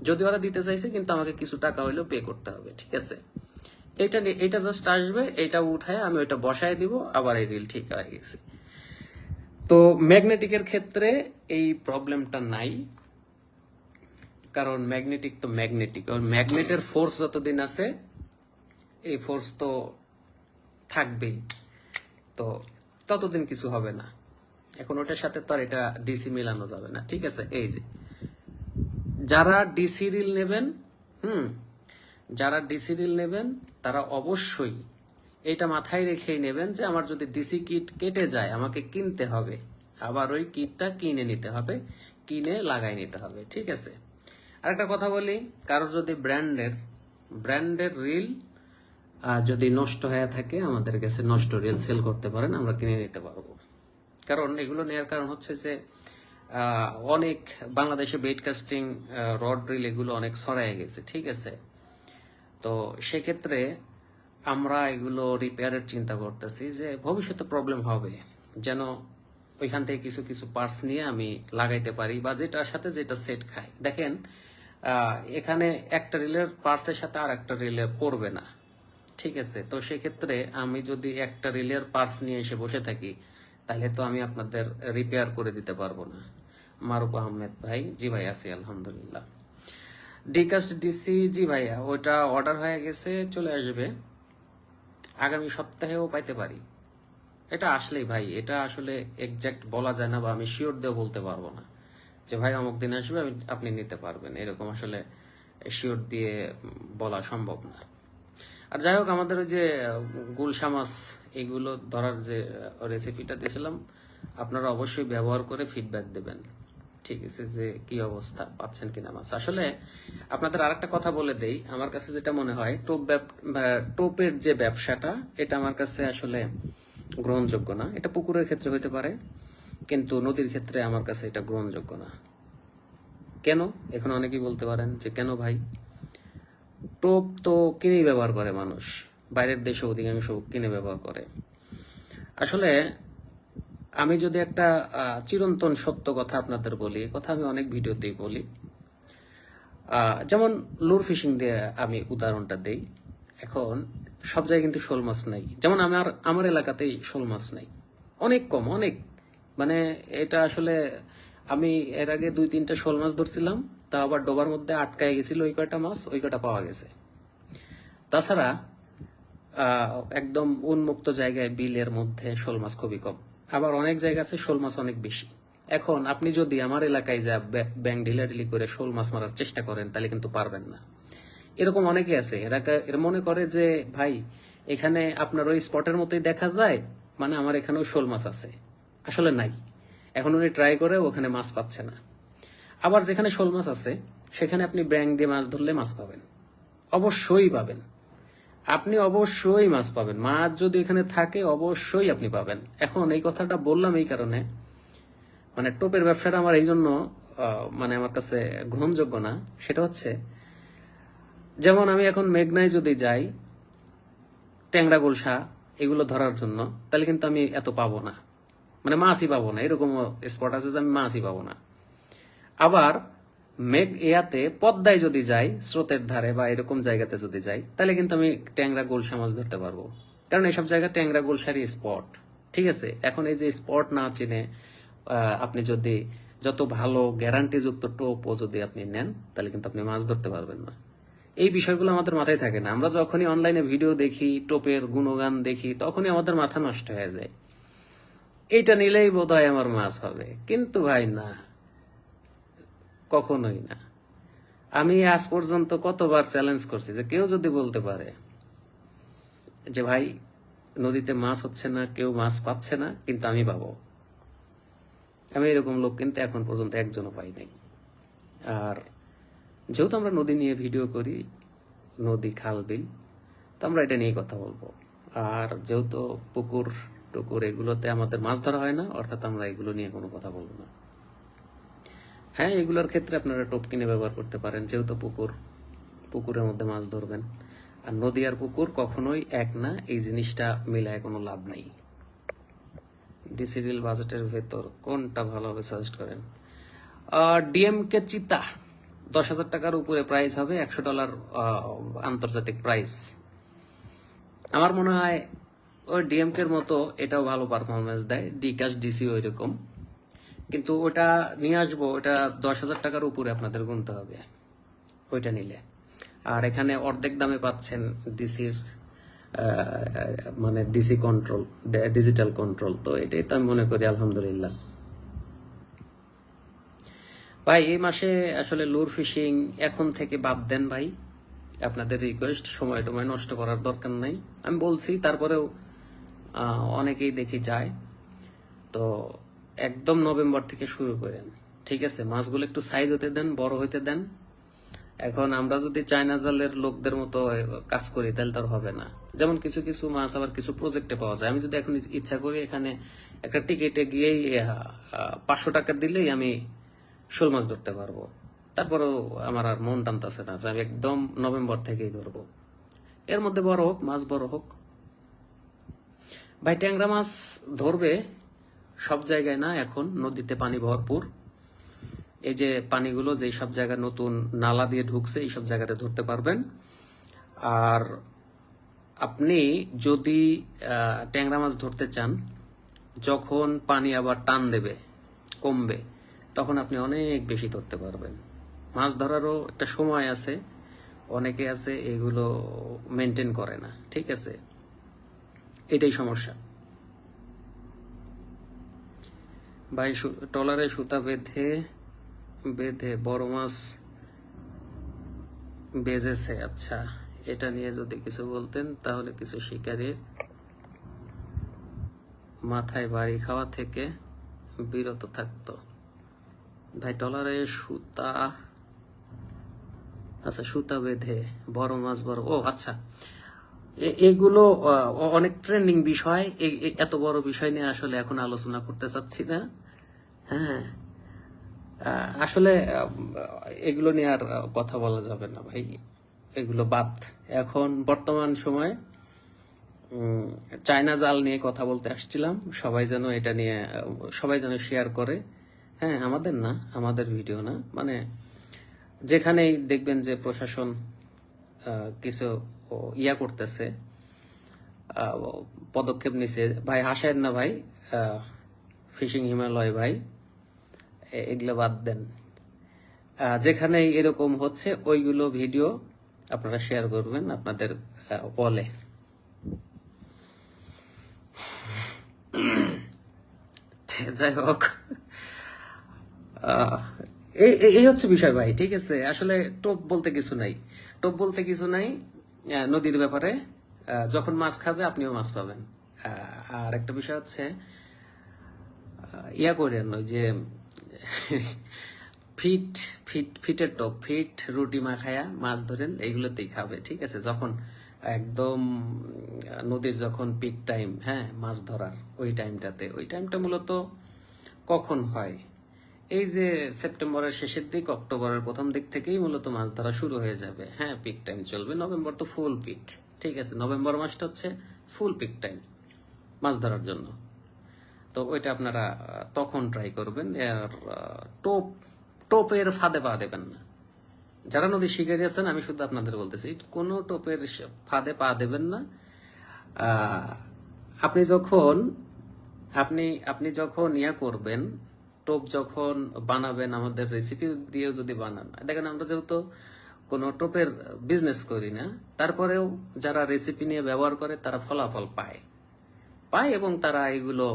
যদি ওরা দিতে চাইছে, কিন্তু আমাকে কিছু টাকা হইলেও পে করতে হবে, ঠিক আছে। এটা জাস্ট আসবে, এটা উঠায় আমি ওইটা বসায় দিব, আবার এই রিল ঠিক হয়ে গেছে। তো ম্যাগনেটিকের ক্ষেত্রে এই প্রবলেমটা নাই, কারণ ম্যাগনেটিক তো ম্যাগনেটিক, আর ম্যাগনেটের ফোর্স যতদিন আছে এই ফোর্স তো থাকবেই, তো ততদিন কিছু হবে না। এখন ওটার সাথে তো আর এটা ডিসি মিলানো যাবে না, ঠিক আছে? এই যে যারা ডিসি রিল নেবেন, যারা ডিসি রিল নেবেন তারা অবশ্যই এটা মাথায় রেখেই নেবেন যে আমার যদি ডিসি কিট কেটে যায় আমাকে কিনতে হবে, আবার ওই কিটটা কিনে নিতে হবে, কিনে লাগাই নিতে হবে, ঠিক আছে? আরেকটা কথা বলি, কারোর যদি ব্র্যান্ডের রিল যদি নষ্ট হয়ে থাকে আমাদের কাছে নষ্ট রিল সেল করতে পারেন, আমরা কিনে নিতে পারবো। কারণ এগুলো নেওয়ার কারণ হচ্ছে যে অনেক বাংলাদেশে বেড কাস্টিং রড রিল এগুলো অনেক ছড়ায় গেছে, ঠিক আছে? তো সেক্ষেত্রে আমরা এগুলো রিপেয়ারের চিন্তা করতেছি যে ভবিষ্যতে প্রবলেম হবে, যেন ওইখান থেকে কিছু কিছু পার্টস নিয়ে আমি লাগাইতে পারি, বা যেটার সাথে যেটা সেট খায়। দেখেন এখানে একটা রিলের পার্টসের সাথে আর একটা রিলের পড়বে না, ঠিক আছে? তো সেক্ষেত্রে আমি যদি একটা রিলের পার্টস নিয়ে এসে বসে থাকি তাহলে তো আমি আপনাদের রিপেয়ার করে দিতে পারবো না। মারুফ আহমেদ ভাই, জি ভাই আছি আলহামদুলিল্লাহ। ডিকাস্ট ডিসি, জি ভাইয়া ওইটা অর্ডার হয়ে গেছে, চলে আসবে আগামী সপ্তাহেও পাইতে পারি। এটা আসলেই ভাই, এটা আসলে এক্সাক্ট বলা যায় না, বা আমি শিওর দিয়ে বলতে পারবো না যে ভাই অমুক দিন আসবে আপনি নিতে পারবেন, এরকম আসলে শিওর দিয়ে বলা সম্ভব না। আর যাই হোক, আমাদের ওই যে গুলশা মাছ এগুলো ধরার যে রেসিপিটা দিয়েছিলাম, আপনারা অবশ্যই ব্যবহার করে ফিডব্যাক দেবেন, ঠিক আছে? যে কি অবস্থা, পাচ্ছেন কিনা মাছ। আসলে আপনাদের আরেকটা কথা বলে দেই, আমার কাছে যেটা মনে হয় টোপের যে ব্যবসাটা, এটা আমার কাছে আসলে গ্রহণযোগ্য না। এটা পুকুরের ক্ষেত্রে হইতে পারে, কিন্তু নদীর ক্ষেত্রে আমার কাছে এটা গ্রহণযোগ্য না। কেন? এখন অনেকেই বলতে পারেন যে কেন ভাই, টোপ তো কিনেই ব্যবহার করে মানুষ, বাইরের দেশে অধিকাংশ কিনে ব্যবহার করে। আসলে আমি যদি একটা চিরন্তন সত্য কথা আপনাদের বলি, কথা আমি অনেক ভিডিওতেই বলি, যেমন লুর ফিশিং দিয়ে আমি উদাহরণটা দেই। এখন সব জায়গায় কিন্তু শোল মাছ নাই, যেমন আমার এলাকাতেই শোল মাছ নাই, অনেক কম, অনেক, মানে এটা আসলে আমি এর আগে 2-3টা শোল মাছ ধরছিলাম, তা আবার ডোবার মধ্যে আটকায় গেছিল ওই কয়টা মাছ, ওই কয়টা পাওয়া গেছে। তাছাড়া একদম উন্মুক্ত জায়গায় বিলের মধ্যে শোল মাছ খুবই কম, আবার অনেক জায়গা আছে শোল মাছ অনেক বেশি। এখন আপনি যদি আমার এলাকায় যা ব্যাং ঢিলাঢিলি করে শোল মাছ মারার চেষ্টা করেন তাহলে কিন্তু পারবেন না। এরকম অনেকে আছে, এরা মনে করে যে ভাই এখানে আপনার ওই স্পটের মতোই দেখা যায়, মানে আমার এখানেও শোল মাছ আছে, আসলে নাই। এখন উনি ট্রাই করে ওখানে মাছ পাচ্ছে না। আবার যেখানে শোল মাছ আছে সেখানে আপনি ব্যাং দিয়ে মাছ ধরলে মাছ পাবেন, অবশ্যই পাবেন, আপনি অবশ্যই মাছ পাবেন। মাছ যদি এখানে থাকে অবশ্যই আপনি পাবেন। এখন এই কথাটা বললাম এই কারণে, মানে টোপের ব্যবসাটা আমার এই জন্য মানে আমার কাছে গ্রহণযোগ্য না। সেটা হচ্ছে, যেমন আমি এখন মেঘনায় যদি যাই ট্যাংরা গুলশা এগুলো ধরার জন্য, তাহলে কিন্তু আমি এত পাবো না, মানে মাছই পাবো না। এরকম স্পট আছে যে আমি মাছই পাবো না। আবার পদ্মায় যদি যাই, স্রোতের ধারে বা এরকম জায়গাতে যদি যাই, তাহলে কিন্তু আমি ট্যাংরা গুলশা মাছ ধরতে পারবো, কারণ এইসব জায়গায় ট্যাংরা গুলশারই স্পট, ঠিক আছে? এখন এই যে স্পট না চিনে আপনি যদি যত ভালো গ্যারান্টিযুক্ত টোপও যদি আপনি নেন, তাহলে কিন্তু আপনি মাছ ধরতে পারবেন না। এই বিষয়গুলো আমাদের মাথায় থাকে না। আমরা যখনই অনলাইনে ভিডিও দেখি, টোপের গুণগান দেখি, তখনই আমাদের মাথা নষ্ট হয়ে যায়, এইটা নিলেই বোধহয় আমার মাছ হবে। কিন্তু ভাই না, কখনোই না। আমি আজ পর্যন্ত কতবার চ্যালেঞ্জ করছি যে কেউ যদি বলতে পারে যে ভাই নদীতে মাছ হচ্ছে না, কেউ মাছ পাচ্ছে না, কিন্তু আমি পাবো, আমি এরকম লোক কিন্তু এখন পর্যন্ত একজনও পাই নাই। আর যেহেতু আমরা নদী নিয়ে ভিডিও করি, নদী খাল বিল, তো আমরা এটা নিয়ে কথা বলবো। আর যেহেতু পুকুর টুকুর এগুলোতে আমাদের মাছ ধরা হয় না, অর্থাৎ আমরা এগুলো নিয়ে কোনো কথা বলবো না। হ্যাঁ, এগুলোর ক্ষেত্রে আপনারা টোপ কিনে ব্যবহার করতে পারেন, যেহেতু পুকুরের মধ্যে মাছ ধরবেন। আর নদী আর পুকুর কখনোই এক না, এই জিনিসটা মিলায় কোনো লাভ নেই। ডিসিডিএল বাজেটের ভেতর কোনটা ভালো হবে সাজেস্ট করেন? ডিএমকে চিতা 10,000 টাকার উপরে প্রাইস হবে, $100 আন্তর্জাতিক প্রাইস। আমার মনে হয় ওই ডিএমকে এর মতো এটাও ভালো পারফরমেন্স দেয়, ডিকাশ ডিসি ওই রকম, কিন্তু ওটা নিয়ে আসবো, ওটা 10,000 টাকার উপরে আপনাদের গুনতে হবে ওইটা নিলে। আর এখানে অর্ধেক দামে পাচ্ছেন ডিসির, মানে ডিসি কন্ট্রোল, ডিজিটাল কন্ট্রোল। তো এটাই তো আমি মনে করি আলহামদুলিল্লাহ। ভাই এই মাসে আসলে লুর ফিশিং এখন থেকে বাদ দেন ভাই, আপনাদের রিকোয়েস্ট, সময় টময় নষ্ট করার দরকার নাই। আমি বলছি তারপরেও অনেকেই দেখি যায়। তো একদম নভেম্বর থেকে শুরু করেন, ঠিক আছে? মাছগুলো একটু সাইজ হতে দেন, বড় হইতে দেন। এখন আমরা যদি চায়না জালের লোকদের মতো কাজ করি তাহলে তো আর হবে না। যেমন কিছু কিছু মাছ আবার কিছু প্রজেক্টে পাওয়া যায়। আমি যদি এখন ইচ্ছা করি এখানে একটা টিকিটে গিয়েই 500 টাকা দিলেই আমি শোল মাছ ধরতে পারবো, তারপরেও আমার আর মন টানতেছে না যে আমি একদম নভেম্বর থেকেই ধরবো। এর মধ্যে বড় হোক মাছ, বড় হোক। ভাই ট্যাংরা মাছ ধরবে সব জায়গায় না, এখন নদীতে পানি ভরপুর। এই যে পানিগুলো যেই সব জায়গায় নতুন নালা দিয়ে ঢুকছে এই সব জায়গাতে ধরতে পারবেন। আর আপনি যদি ট্যাংরা মাছ ধরতে চান, যখন পানি আবার টান দেবে, কমবে, তখন আপনি অনেক বেশি ধরতে পারবেন। মাছ ধরারও একটা সময় আছে, অনেকে আছে এগুলো মেনটেন করে না, ঠিক আছে? এটাই সমস্যা ভাই। ট্রলারে সুতা বেঁধে বেঁধে বড় মাছ বেজেছে। আচ্ছা, এটা নিয়ে যদি কিছু বলতেন তাহলে কিছু শিকারীর মাথায় বাড়ি খাওয়া থেকে বিরত থাকতো। ভাই ট্রলারে সুতা, আচ্ছা সুতা বেঁধে বড় মাছ বড়, ও আচ্ছা, এগুলো অনেক ট্রেন্ডিং বিষয়। এত বড় বিষয় নিয়ে আসলে এখন আলোচনা করতে চাচ্ছি না। হ্যাঁ, আসলে এগুলো নিয়ে আর কথা বলা যাবে না ভাই, এগুলো বাদ। এখন বর্তমান সময়ে চায়না জাল নিয়ে কথা বলতে আসছিলাম। সবাই যেন এটা নিয়ে সবাই যেন শেয়ার করে। হ্যাঁ, আমাদের না, আমাদের ভিডিও না, মানে যেখানেই দেখবেন যে প্রশাসন কিছু ইয়া করতেছে, পদক্ষেপ নিছে, ভাই হাসায়েন না ভাই, ফিশিং হিমালয় ভাই, এগুলো বাদ দেন। যেখানেই এরকম হচ্ছে ওইগুলো ভিডিও আপনারা শেয়ার করবেন আপনাদের বলে। যাই হোক, এই হচ্ছে বিষয় ভাই, ঠিক আছে? আসলে টোপ বলতে কিছু নাই, টোপ বলতে কিছু নাই নদীর ব্যাপারে। যখন মাছ খাবে আপনিও মাছ পাবেন। আর একটা বিষয় হচ্ছে ইয়া করেন, ওই যে ফিটের টোপ, ফিট রুটি মাখায়া মাছ ধরেন, এইগুলোতেই খাবে, ঠিক আছে? যখন একদম নদীর যখন পিক টাইম, হ্যাঁ, মাছ ধরার ওই টাইমটাতে, ওই টাইমটা মূলত কখন হয়? এই যে সেপ্টেম্বরের শেষের দিক, অক্টোবরের প্রথম দিক থেকেই মূলত মাছ ধরা শুরু হয়ে যাবে। হ্যাঁ, পিক টাইম চলবে। নভেম্বর তো ফুল পিক, ঠিক আছে? নভেম্বর মাসটা হচ্ছে ফুল পিক টাইম মাছ ধরার জন্য। তো ওইটা আপনারা তখন ট্রাই করবেন। আর টোপের ফাঁদে পা দেবেন না। যারা নদী শিখে গেছেন, আমি শুধু আপনাদের বলতেছি, কোনো টোপের ফাঁদে পা দেবেন না। আপনি যখন আপনি যখন ইয়া করবেন, টোপ যখন বানাবেন, আমাদের রেসিপি দিয়ে যদি বানান, দেখেন আমরা যেহেতু কোনো টোপের বিজনেস করি না, তারপরেও যারা রেসিপি নিয়ে ব্যবহার করে তারা ফলাফল পায় এবং তারা এগুলো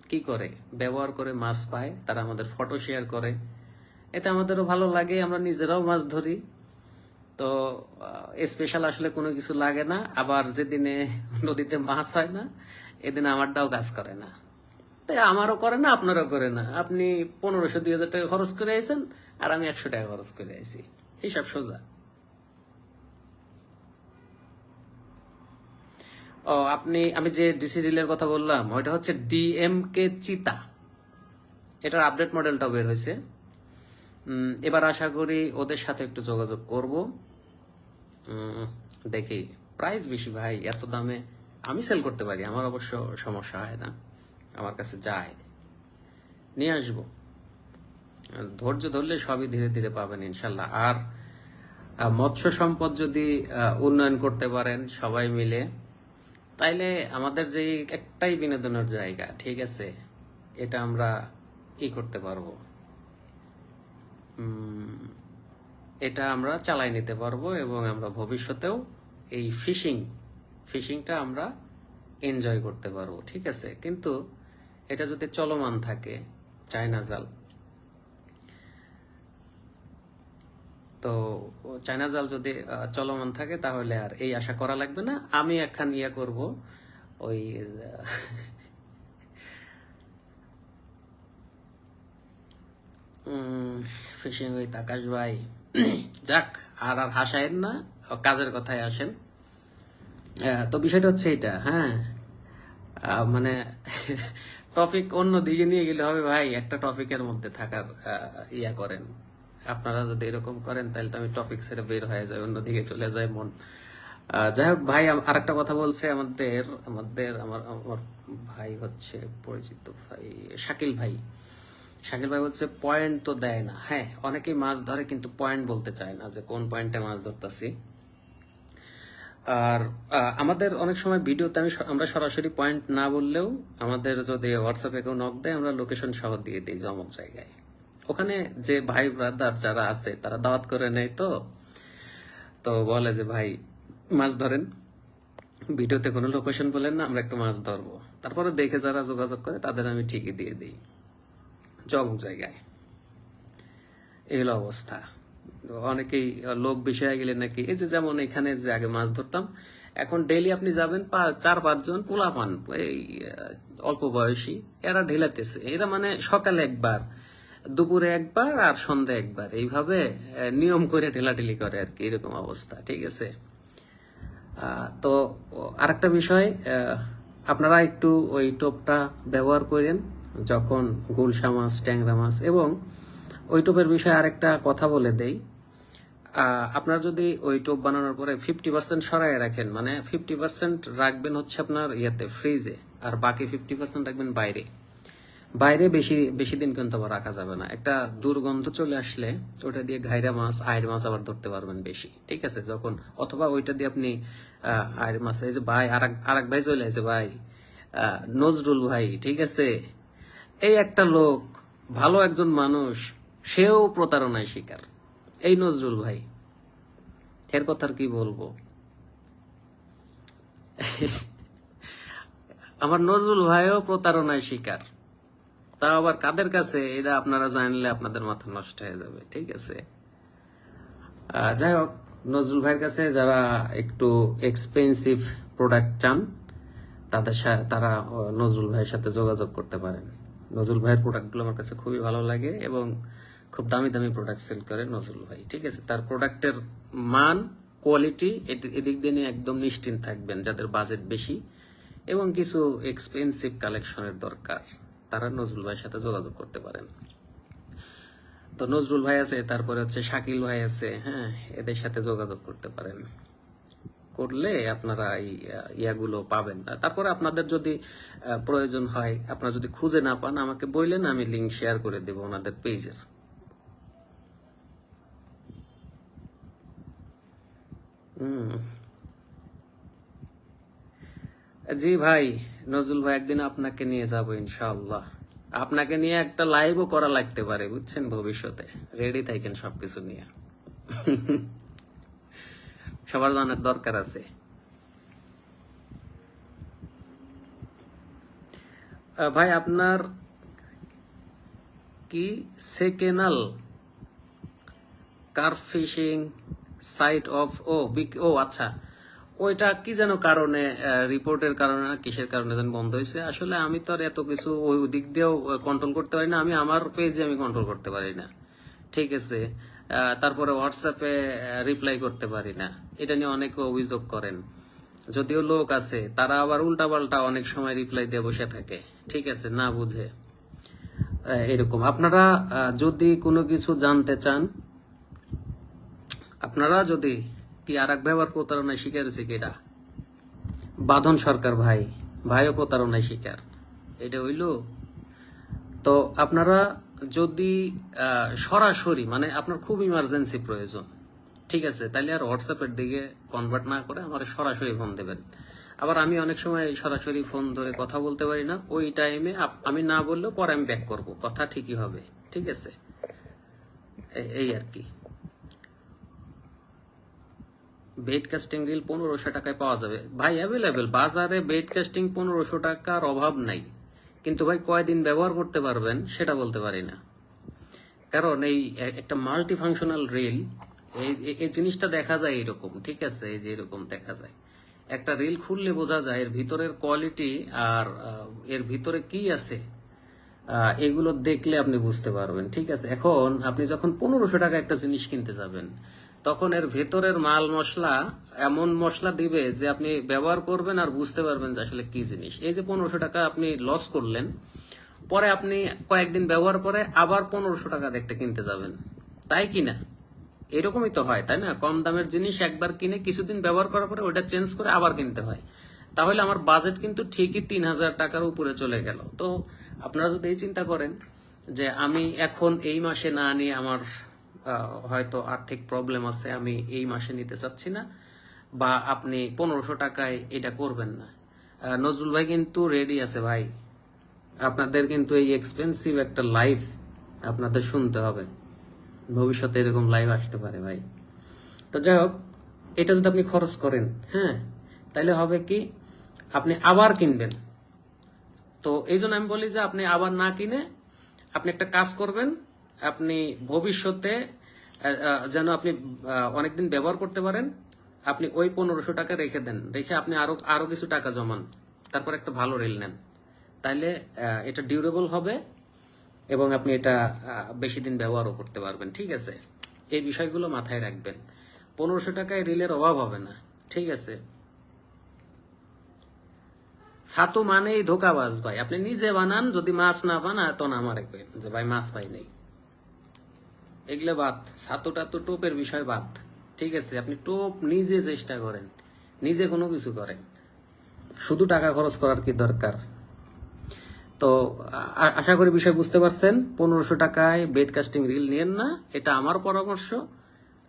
কি করে ব্যবহার করে মাছ পায়, তারা আমাদের ফটো শেয়ার করে, এতে আমাদেরও ভালো লাগে, আমরা নিজেরাও মাছ ধরি। তো স্পেশাল আসলে কোনো কিছু লাগে না। আবার যেদিনে নদীতে মাছ হয় না, এদিন আমারটাও কাজ করে না, তাই আমারও করে না, আপনারও করে না। আপনি 1500-2000 টাকা খরচ করে আইছেন, আর আমি 100 টাকা খরচ করে আইছি, হিসাব সোজা। ও আমি যে ডিসি রিলের কথা বললাম, ওইটা হচ্ছে ডিএমকে চিতা, এটার আপডেট মডেলটাও বের হয়েছে। এবার আশা করি ওদের সাথে একটু যোগাযোগ করব। দেখি, প্রাইস বেশি ভাই, এত দামে আমি সেল করতে পারি, আমার অবশ্য সমস্যা হয় না, আমার কাছে যায়, নিয়ে আসবো। ধৈর্য ধরলে সবই ধীরে ধীরে পাবেন ইনশাল্লাহ। আর মৎস্য সম্পদ যদি উন্নয়ন করতে পারেন সবাই মিলে, তাইলে আমাদের যে একটাই বিনোদনের জায়গা, ঠিক আছে, এটা আমরা করতে পারবো, এটা আমরা চালাই নিতে পারবো এবং আমরা ভবিষ্যতেও এই ফিশিংটা আমরা এনজয় করতে পারবো, ঠিক আছে। কিন্তু এটা যদি চলমান থাকে, চায়না জাল, তো চায়না জাল যদি চলমান থাকে তাহলে আর এই আশা করা লাগবে না। আমি একখান করব, ওই ফিশিং উইথ আকাশ ভাই। যাক, আর হাসায়েন না, কাজের কথায় আসেন। তো বিষয়টা হচ্ছে এটা, হ্যাঁ, মানে টপিক অন্য দিকে নিয়ে গেলে হবে ভাই, একটা টপিকের মধ্যে থাকার করেন। আপনারা যদি এরকম করেন তাহলে তো আমি টপিক ছেড়ে বের হয়ে যাই, অন্যদিকে চলে যায় মন। যাই হোক ভাই, আরেকটা কথা বলছে আমাদের আমাদের আমার আমার ভাই হচ্ছে পরিচিত ভাই শাকিল ভাই। শাকিল ভাই বলছে পয়েন্ট তো দেয় না। হ্যাঁ, অনেকেই মাছ ধরে কিন্তু পয়েন্ট বলতে চায় না যে কোন পয়েন্টে মাছ ধরতেছি। আর আমাদের অনেক সময় ভিডিওতে আমরা সরাসরি পয়েন্ট না বললেও আমাদের যদি হোয়াটসঅ্যাপে কেউ নক দেয়, আমরা লোকেশন সহ দিয়ে দিই অমুক জায়গায়। ওখানে যে ভাই ব্রাদার যারা আছে তারা দাওয়াত করে নেয়, তো বলে যে ভাই মাছ ধরেন, ভিডিওতে কোনো লোকেশন বলেন না, আমরা একটু মাছ ধরবো। তারপরে দেখে যারা যোগাযোগ করে তাদের আমি ঠিকই দিয়ে দিই অমুক জায়গায়। এই হলো অবস্থা। অনেকেই লোক বিষয়ে গেলে নাকি, এই যে যেমন এখানে যে আগে মাছ ধরতাম, এখন ডেইলি আপনি যাবেন 4-5 জন পোলাপান, এই অল্প বয়সী, এরা ঢেলাতেছে। এরা মানে সকালে একবার, দুপুরে একবার আর সন্ধ্যা একবার, এইভাবে নিয়ম করে ঢেলাঢেলি করে আর কি, এরকম অবস্থা, ঠিক আছে। তো আরেকটা বিষয়, আপনারা একটু ওই টোপটা ব্যবহার করেন যখন গুলশা মাছ, ট্যাংরা মাছ, এবং ওই টোপের বিষয়ে আরেকটা কথা বলে দেই। আপনার যদি ওই টোপ বানানোর পরে 50% সরাই রাখেন, মানে 50% রাখবেন হচ্ছে আপনার ফ্রিজে, আর বাকি 50% রাখবেন বাইরে। বাইরে বেশি বেশি দিন কিন্তু আবার রাখা যাবে না, একটা দুর্গন্ধ চলে আসলে ওটা দিয়ে ঘাইরা মাছ, আইড় মাছ আবার ধরতে পারবেন বেশি, ঠিক আছে। যখন অথবা ওইটা দিয়ে আপনি আইড় মাছ, এই যে ভাই আরেক ভাই চলে আসে ভাই, নজরুল ভাই, ঠিক আছে, এই একটা লোক, ভালো একজন মানুষ, সেও প্রতারণায় শিকার, এই নজরুল ভাই, এর কথা আর কি বলবো। আমার নজরুল ভাইও প্রতারণায় শিকার, তা আবার কাদের কাছে, এটা আপনারা জানলে আপনাদের মাথা নষ্ট হয়ে যাবে, ঠিক আছে। যাই হোক, নজরুল ভাইয়ের কাছে যারা একটু এক্সপেন্সিভ প্রোডাক্ট চান, তারা নজরুল ভাইয়ের সাথে যোগাযোগ করতে পারেন। নজরুল ভাইয়ের প্রোডাক্টগুলো আমার কাছে খুবই ভালো লাগে এবং খুব দামি দামি প্রোডাক্ট সেল করে নজরুল ভাই, ঠিক আছে। তার প্রোডাক্টের মান, কোয়ালিটি, এদিক দিয়ে নিয়ে একদম নিশ্চিন্ত থাকবেন। যাদের বাজেট বেশি এবং কিছু এক্সপেন্সিভ কালেকশনের দরকার, তারা নজরুল ভাইয়ের সাথে যোগাযোগ করতে পারেন। তো নজরুল ভাই আছে, তারপরে হচ্ছে শাকিল ভাই আছে, হ্যাঁ, এদের সাথে যোগাযোগ করতে পারেন, করলে আপনারা এই ইয়াগুলো পাবেন। তারপরে আপনাদের যদি প্রয়োজন হয়, আপনারা যদি খুঁজে না পান, আমাকে বললেন, আমি লিঙ্ক শেয়ার করে দেব ওনাদের পেজের। জি ভাই, নজরুল ভাই, একদিন আপনাকে নিয়ে যাব ইনশাআল্লাহ। আপনাকে নিয়ে একটা লাইভও করা লাগতে পারে, বুঝছেন, ভবিষ্যতে। রেডি থাকেন সবকিছু নিয়ে। সবার জানার দরকার আছে। ভাই, আপনার কি সেকেনাল কার্প ফিশিং সাইট অফ ও আচ্ছা, ওইটা কি যেন কারণে, রিপোর্টের কারণে না কিসের কারণে যেন বন্ধ হয়েছে। আসলে আমি তো আর এত কিছু ওই দিক দিয়েও কন্ট্রোল করতে পারি না, আমি আমার পেজে আমি কন্ট্রোল করতে পারি না, ঠিক আছে। তারপরে হোয়াটসঅ্যাপে রিপ্লাই করতে পারি না, এটা নিয়ে অনেকে অভিযোগ করেন। যদিও লোক আছে, তারা আবার উল্টাপাল্টা অনেক সময় রিপ্লাই দিয়ে বসে থাকে, ঠিক আছে, না বুঝে। এরকম আপনারা যদি কোনো কিছু জানতে চান, আপনারা যদি কি আর এক ব্যবহার প্রতারণায় শিকার হয়েছে কিটা, বাঁধন সরকার ভাইও প্রতারণায় শিকার, এটা হইল। তো আপনারা যদি সরাসরি, মানে আপনার খুব ইমার্জেন্সি প্রয়োজন, ঠিক আছে, তাহলে আর হোয়াটসঅ্যাপের দিকে কনভার্ট না করে আমার সরাসরি ফোন দেবেন। আবার আমি অনেক সময় সরাসরি ফোন ধরে কথা বলতে পারি না, ওই টাইমে আমি না বললেও পরে আমি ব্যাক করব, কথা ঠিকই হবে। ঠিক আছে, এই আর কি। বেড কাস্টিং রিল 1500 টাকায় পাওয়া যাবে ভাই, অ্যাভেলেবেল বাজারে। বেড কাস্টিং 1500 টাকার অভাব নাই, কিন্তু ভাই কয়দিন ব্যবহার করতে পারবেন সেটা বলতে পারি না। কারণ এই একটা মাল্টি ফাংশনাল রিল, এই জিনিসটা দেখা যায় এরকম। ঠিক আছে, এই যে এরকম দেখা যায়, একটা রিল খুললে বোঝা যায় এর ভিতরের কোয়ালিটি আর এর ভিতরে কি আছে, এগুলো দেখলে আপনি বুঝতে পারবেন। ঠিক আছে, এখন আপনি যখন 1500 টাকা একটা জিনিস কিনতে যাবেন, তখন এর ভেতরের মাল মশলা এমন মশলা দিবে যে আপনি ব্যবহার করবেন আর বুঝতে পারবেন যে আসলে কি জিনিস। এই যে 1500 টাকা আপনি লস করলেন, পরে আপনি কয়েকদিন ব্যবহার করে আবার 1500 টাকা দেখতে কিনতে যাবেন, তাই কিনা? এরকমই তো হয়, তাই না? কম দামের জিনিস একবার কিনে কিছুদিন ব্যবহার করার পরে ওটা চেঞ্জ করে আবার কিনতে হয়। তাহলে আমার বাজেট কিন্তু ঠিকই 3000 টাকার উপরে চলে গেল। তো আপনারা যদি এই চিন্তা করেন যে আমি এখন এই মাসে না নিয়ে আমার হয়তো আর্থিক প্রবলেম আছে, আমি এই মাসে নিতে চাচ্ছি না, বা আপনি 1500 টাকায় এটা করবেন না, নজরুল ভাই কিন্তু রেডি আছে ভাই। আপনাদের কিন্তু এই এক্সপেন্সিভ একটা লাইফ আপনাদের শুনতে হবে, ভবিষ্যতে এরকম লাইভ আসতে পারে ভাই। তো যাই হোক, এটা যদি আপনি খরচ করেন, হ্যাঁ, তাহলে হবে কি, আপনি আবার কিনবেন। তো এই জন্য আমি বলি যে আপনি আবার না কিনে আপনি একটা কাজ করবেন, আপনি ভবিষ্যতে যেন আপনি অনেকদিন ব্যবহার করতে পারেন, আপনি ওই 1500 টাকা রেখে দেন, রেখে আপনি আরো কিছু টাকা জমান, তারপর একটা ভালো রেল নেন। তাইলে এটা ডিউরেবল হবে এবং আপনি এটা বেশি দিন ব্যবহারও করতে পারবেন। ঠিক আছে, এই বিষয়গুলো মাথায় রাখবেন। 1500 টাকায় রিলের অভাব হবে না। ঠিক আছে, ছাতু মানেই ধোকাবাজ ভাই। আপনি নিজে বানান, যদি মাছ না বানায় তো না আমারে কইন যে ভাই মাছ পাই নাই, এগুলো বাদ। ছাতুটা তো টোপের বিষয় বাদ। ঠিক আছে, আপনি টোপ নিজে চেষ্টা করেন, নিজে কোনো কিছু করেন, শুধু টাকা খরচ করার কি দরকার? তো আশা করি বিষয় বুঝতে পারছেন। 1500 টাকায় বেড কাস্টিং রিল নেন না, এটা আমার পরামর্শ।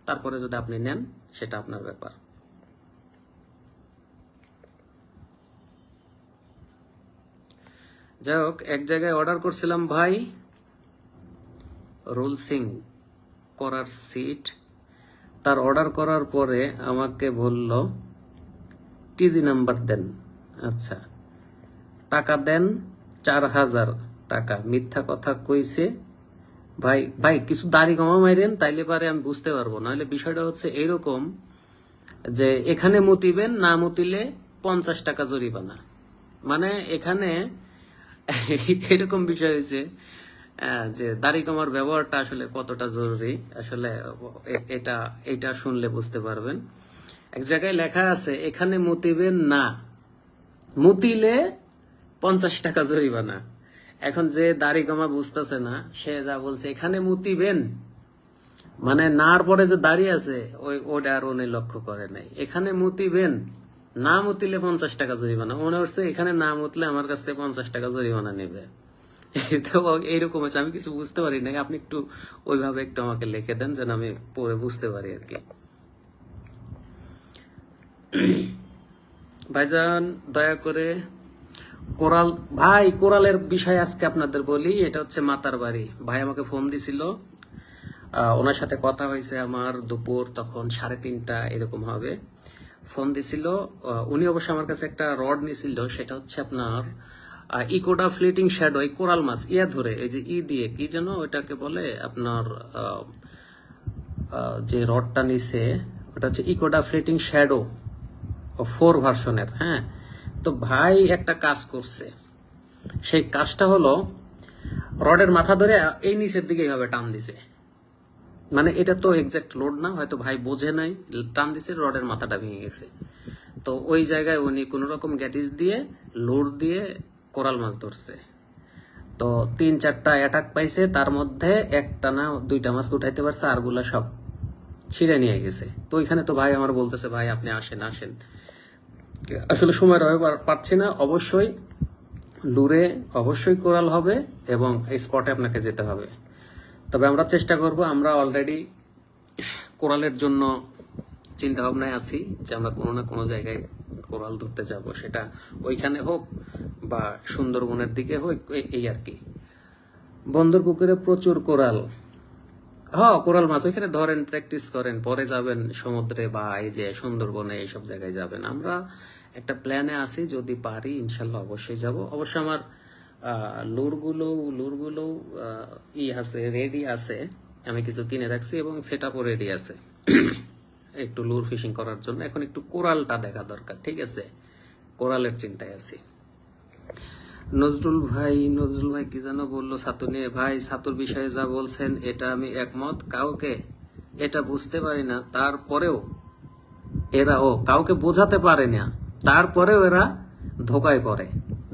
তারপরে যদি আপনি নেন সেটা আপনার ব্যাপার। যাই হোক, এক জায়গায় অর্ডার করছিলাম ভাই, রোল সিং করার সিট। তার অর্ডার করার পরে আমাকে বলল টিজি নাম্বার দেন। আচ্ছা, টাকা দেন 4000 টাকা। মিথ্যা কথা কইছে ভাই। ভাই কিছু দাড়ি কমা মাইরেন, তাইলে পারে আমি বুঝতে পারবো। নাহলে বিষয়টা হচ্ছে এইরকম যে এখানে মুতিবেন, না মুতিলে 50 টাকা জরিমানা। মানে এখানে এরকম বিষয় হয়েছে যে দাড়ি কমার ব্যবহারটা আসলে কতটা জরুরি, আসলে এটা শুনলে বুঝতে পারবেন। এক জায়গায় লেখা আছে এখানে মুতিবেন না, মুতিলে 50 টাকা জরিমানা। এখন যে দাড়ি কমা বুঝতেছে না, সে যা বলছে এখানে মুতিবেন, মানে নার পরে যে দাঁড়িয়ে আছে ওটা আর উনি লক্ষ্য করে নাই। এখানে মুতিবেন, না মুতিলে 50 টাকা জরিমানা। মনে হচ্ছে এখানে না মুতলে আমার কাছ থেকে 50 টাকা জরিমানা নেবে। তো এইরকম হচ্ছে, আমি কিছু বুঝতে পারি নাই। আপনি একটু ওইভাবে একটু আমাকে লিখে দেন যেন আমি পরে বুঝতে পারি আর কি। ভাইজান দয়া করে কোরাল ভাই, কোরালের বিষয় আজকে আপনাদের বলি। এটা হচ্ছে মাতার বাড়ি। ভাই আমাকে ফোন দিছিল, ওনার সাথে কথা হয়েছে আমার দুপুর তখন 3:30 এরকম হবে। ফোন দিছিল উনি, অবশ্য আমার কাছে একটা রড নিছিল, সেটা হচ্ছে আপনার ইকোডা ফ্লিটিং শ্যাডো, এই কোরাল মাছ ধরে, এই যে দিয়ে কি যেন ওইটাকে বলে আপনার, যে রডটা নিছে ওটা হচ্ছে ইকোডা ফ্লিটিং শ্যাডো 4 ভার্সনের। হ্যাঁ, তো ভাই একটা কাজ করছে, সেই কাজটা হলো রডের মাথা ধরে এই নিচের দিকে এইভাবে টান দিছে। মানে এটা তো এক্সাক্ট লোড না, হয়তো ভাই বোঝে নাই, টান দিছে, রডের মাথাটা ভেঙে গেছে। তো ওই জায়গায় উনি কোন রকম গ্যাটিস দিয়ে লোড দিয়ে কোরাল মাছ ধরছে। তো 3-4টা অ্যাটাক পাইছে, তার মধ্যে একটা না 2টা মাছ উঠাইতে পারছে, আরগুলা সব ছিঁড়ে নিয়ে গেছে। তো ওইখানে তো ভাই আমার বলতেছে ভাই আপনি আসেন। আসলে সময় রয়ে পাচ্ছি না। অবশ্যই লুরে অবশ্যই কোরাল হবে এবং এই স্পটে আপনাকে যেতে হবে। তবে আমরা চেষ্টা করব, আমরা অলরেডি কোরালের জন্য চিন্তা ভাবনায় আছি যে আমরা কোনো না কোনো জায়গায় কোরাল ধরতে যাব, সেটা ওইখানে হোক বা সুন্দরবনের দিকে হোক, এই আর কি। বন্দর পুকুরে প্রচুর কোরাল। হ্যাঁ, কোরাল মাছ ওইখানে ধরেন, প্র্যাকটিস করেন, পরে যাবেন সমুদ্রে বা এই যে সুন্দরবনে এইসব জায়গায় যাবেন। আমরা একটা প্ল্যানে আছি, যদি পারি ইনশাল্লাহ অবশ্যই যাব। অবশ্য আমার লুরগুলো আছে, রেডি আছে, আমি কিছু কিনে রাখছি এবং সেট আপও রেডি আছে একটু লুর ফিশিং করার জন্য। এখন একটু কোরালটা দেখা দরকার, ঠিক আছে, কোরালের চিন্তায় আছি। নজরুল ভাই কি যেন বললো ছাতু নিয়ে। ভাই ছাতুর বিষয়ে যা বলছেন এটা আমি একমত। কাউকে এটা বুঝতে পারি না, তারপরেও এরা কাউকে বোঝাতে পারে না, তারপরেও এরা ধোকায় পড়ে।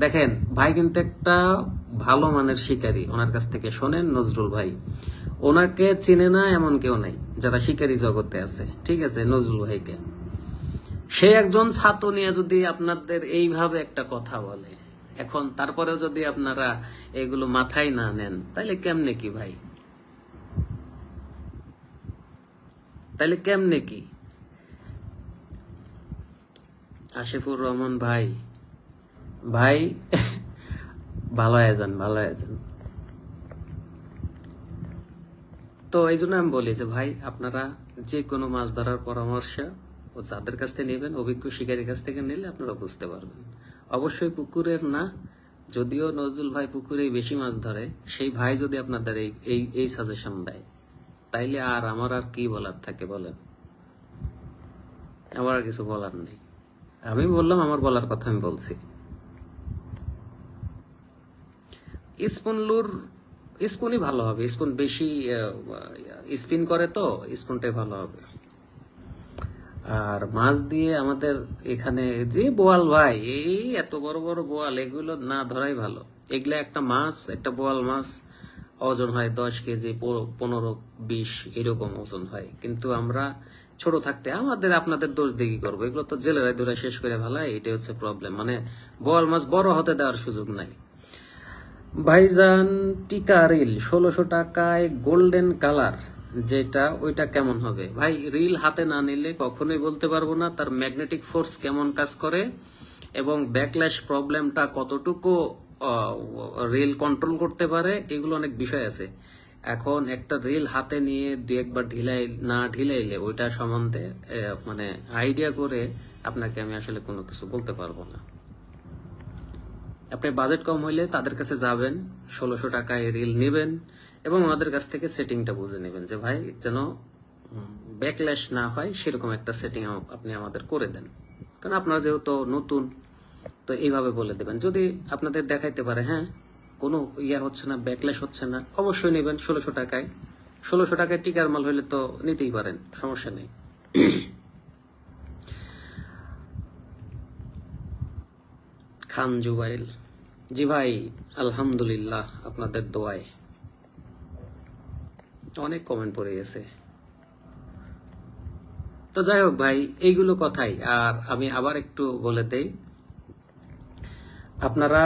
দেখেন ভাই কিন্তু একটা ভালো মানের শিকারী, ওনার কাছ থেকে শোনেন নজরুল ভাই। ওনাকে চিনে না এমন কেউ নাই যারা শিকারী জগতে আছে, ঠিক আছে, নজরুল ভাইকে। সে একজন ছাতু নিয়ে যদি আপনাদের এইভাবে একটা কথা বলে, এখন তারপরেও যদি আপনারা এগুলো মাথায় না নেন, তাহলে কেমনে কি ভাই, তাহলে কেমনে কি? আশিফুর রহমান ভাই ভালো আছেন, ভালো আছেন। তো এই জন্য আমি বলি যে ভাই, আপনারা যে কোনো মাছ ধরার পরামর্শ ও যাদের কাছ থেকে নেবেন, অভিজ্ঞ শিকারীর কাছ থেকে নিলে আপনারা বুঝতে পারবেন। অবশ্যই পুকুরের না, যদিও নজরুল ভাই পুকুরেই বেশি মাছ ধরে, সেই ভাই যদি আপনাদের এই সাজেশন দেয়, তাইলে আর আমার আর কি বলার থাকে বলেন? আমার আর কিছু বলার নেই। আমি বললাম আমার বলার কথা, আমি বলছি। স্পুনই ভালো হবে, স্পুন বেশি স্পিন করে তো, স্পুনটাই ভালো হবে। আর মাছ দিয়ে আমাদের এখানে যে বোয়াল ভাই, এই এত বড় বড় বোয়াল, এগুলো না ধরাই ভালো। এগুলা একটা মাছ, একটা বোয়াল মাছ ওজন হয় 10 কেজি, 15-20 এরকম ওজন হয়। কিন্তু আমরা ছোট থাকতে আমাদের আপনাদের দোষ দেখি করবো, এগুলো তো জেলেরাই ধরে শেষ করে ভালাই, এটাই হচ্ছে প্রবলেম। মানে বোয়াল মাছ বড় হতে দেওয়ার সুযোগ নাই। ভাইজান টিকা রিল 1600 টাকায় গোল্ডেন কালার যেটা, ওইটা কেমন হবে? ভাই রিল হাতে না নিলে কখনোই বলতে পারবো না তার ম্যাগনেটিক ফোর্স কেমন কাজ করে এবং ব্যাকল্যাশ প্রবলেমটা কতটুকু রিল কন্ট্রোল করতে পারে, এগুলো অনেক বিষয় আছে। এখন একটা রিল হাতে নিয়ে দু একবার ঢিলাইলে ওইটা সম্বন্ধে মানে আইডিয়া করে আপনাকে আমি আসলে কোনো কিছু বলতে পারবো না। আপনি বাজেট কম হইলে তাদের কাছে যাবেন, 1600 টাকায় রিল নেবেন এবং ওনাদের কাছ থেকে সেটিংটা বুঝে নেবেন যে ভাই যেন ব্যাকল্যাশ না হয়, সেরকম একটা সেটিং আপনি আমাদের করে দেন। কারণ আপনারা যেহেতু নতুন, তো এইভাবে বলে দেবেন। যদি আপনাদের দেখাইতে পারে হ্যাঁ কোনো হচ্ছে না, ব্যাকল্যাশ হচ্ছে না, অবশ্যই নেবেন 1600 টাকায়। 1600 টাকায় টিকার মাল হইলে তো নিতেই পারেন, সমস্যা নেই। খান জুবাইল, জি ভাই আলহামদুলিল্লাহ, আপনাদের দোয়ায়। অনেক কমেন্ট পড়ে গেছে। তো যাই হোক ভাই, এইগুলো কথাই। আর আমি আবার একটু বলে দেই, আপনারা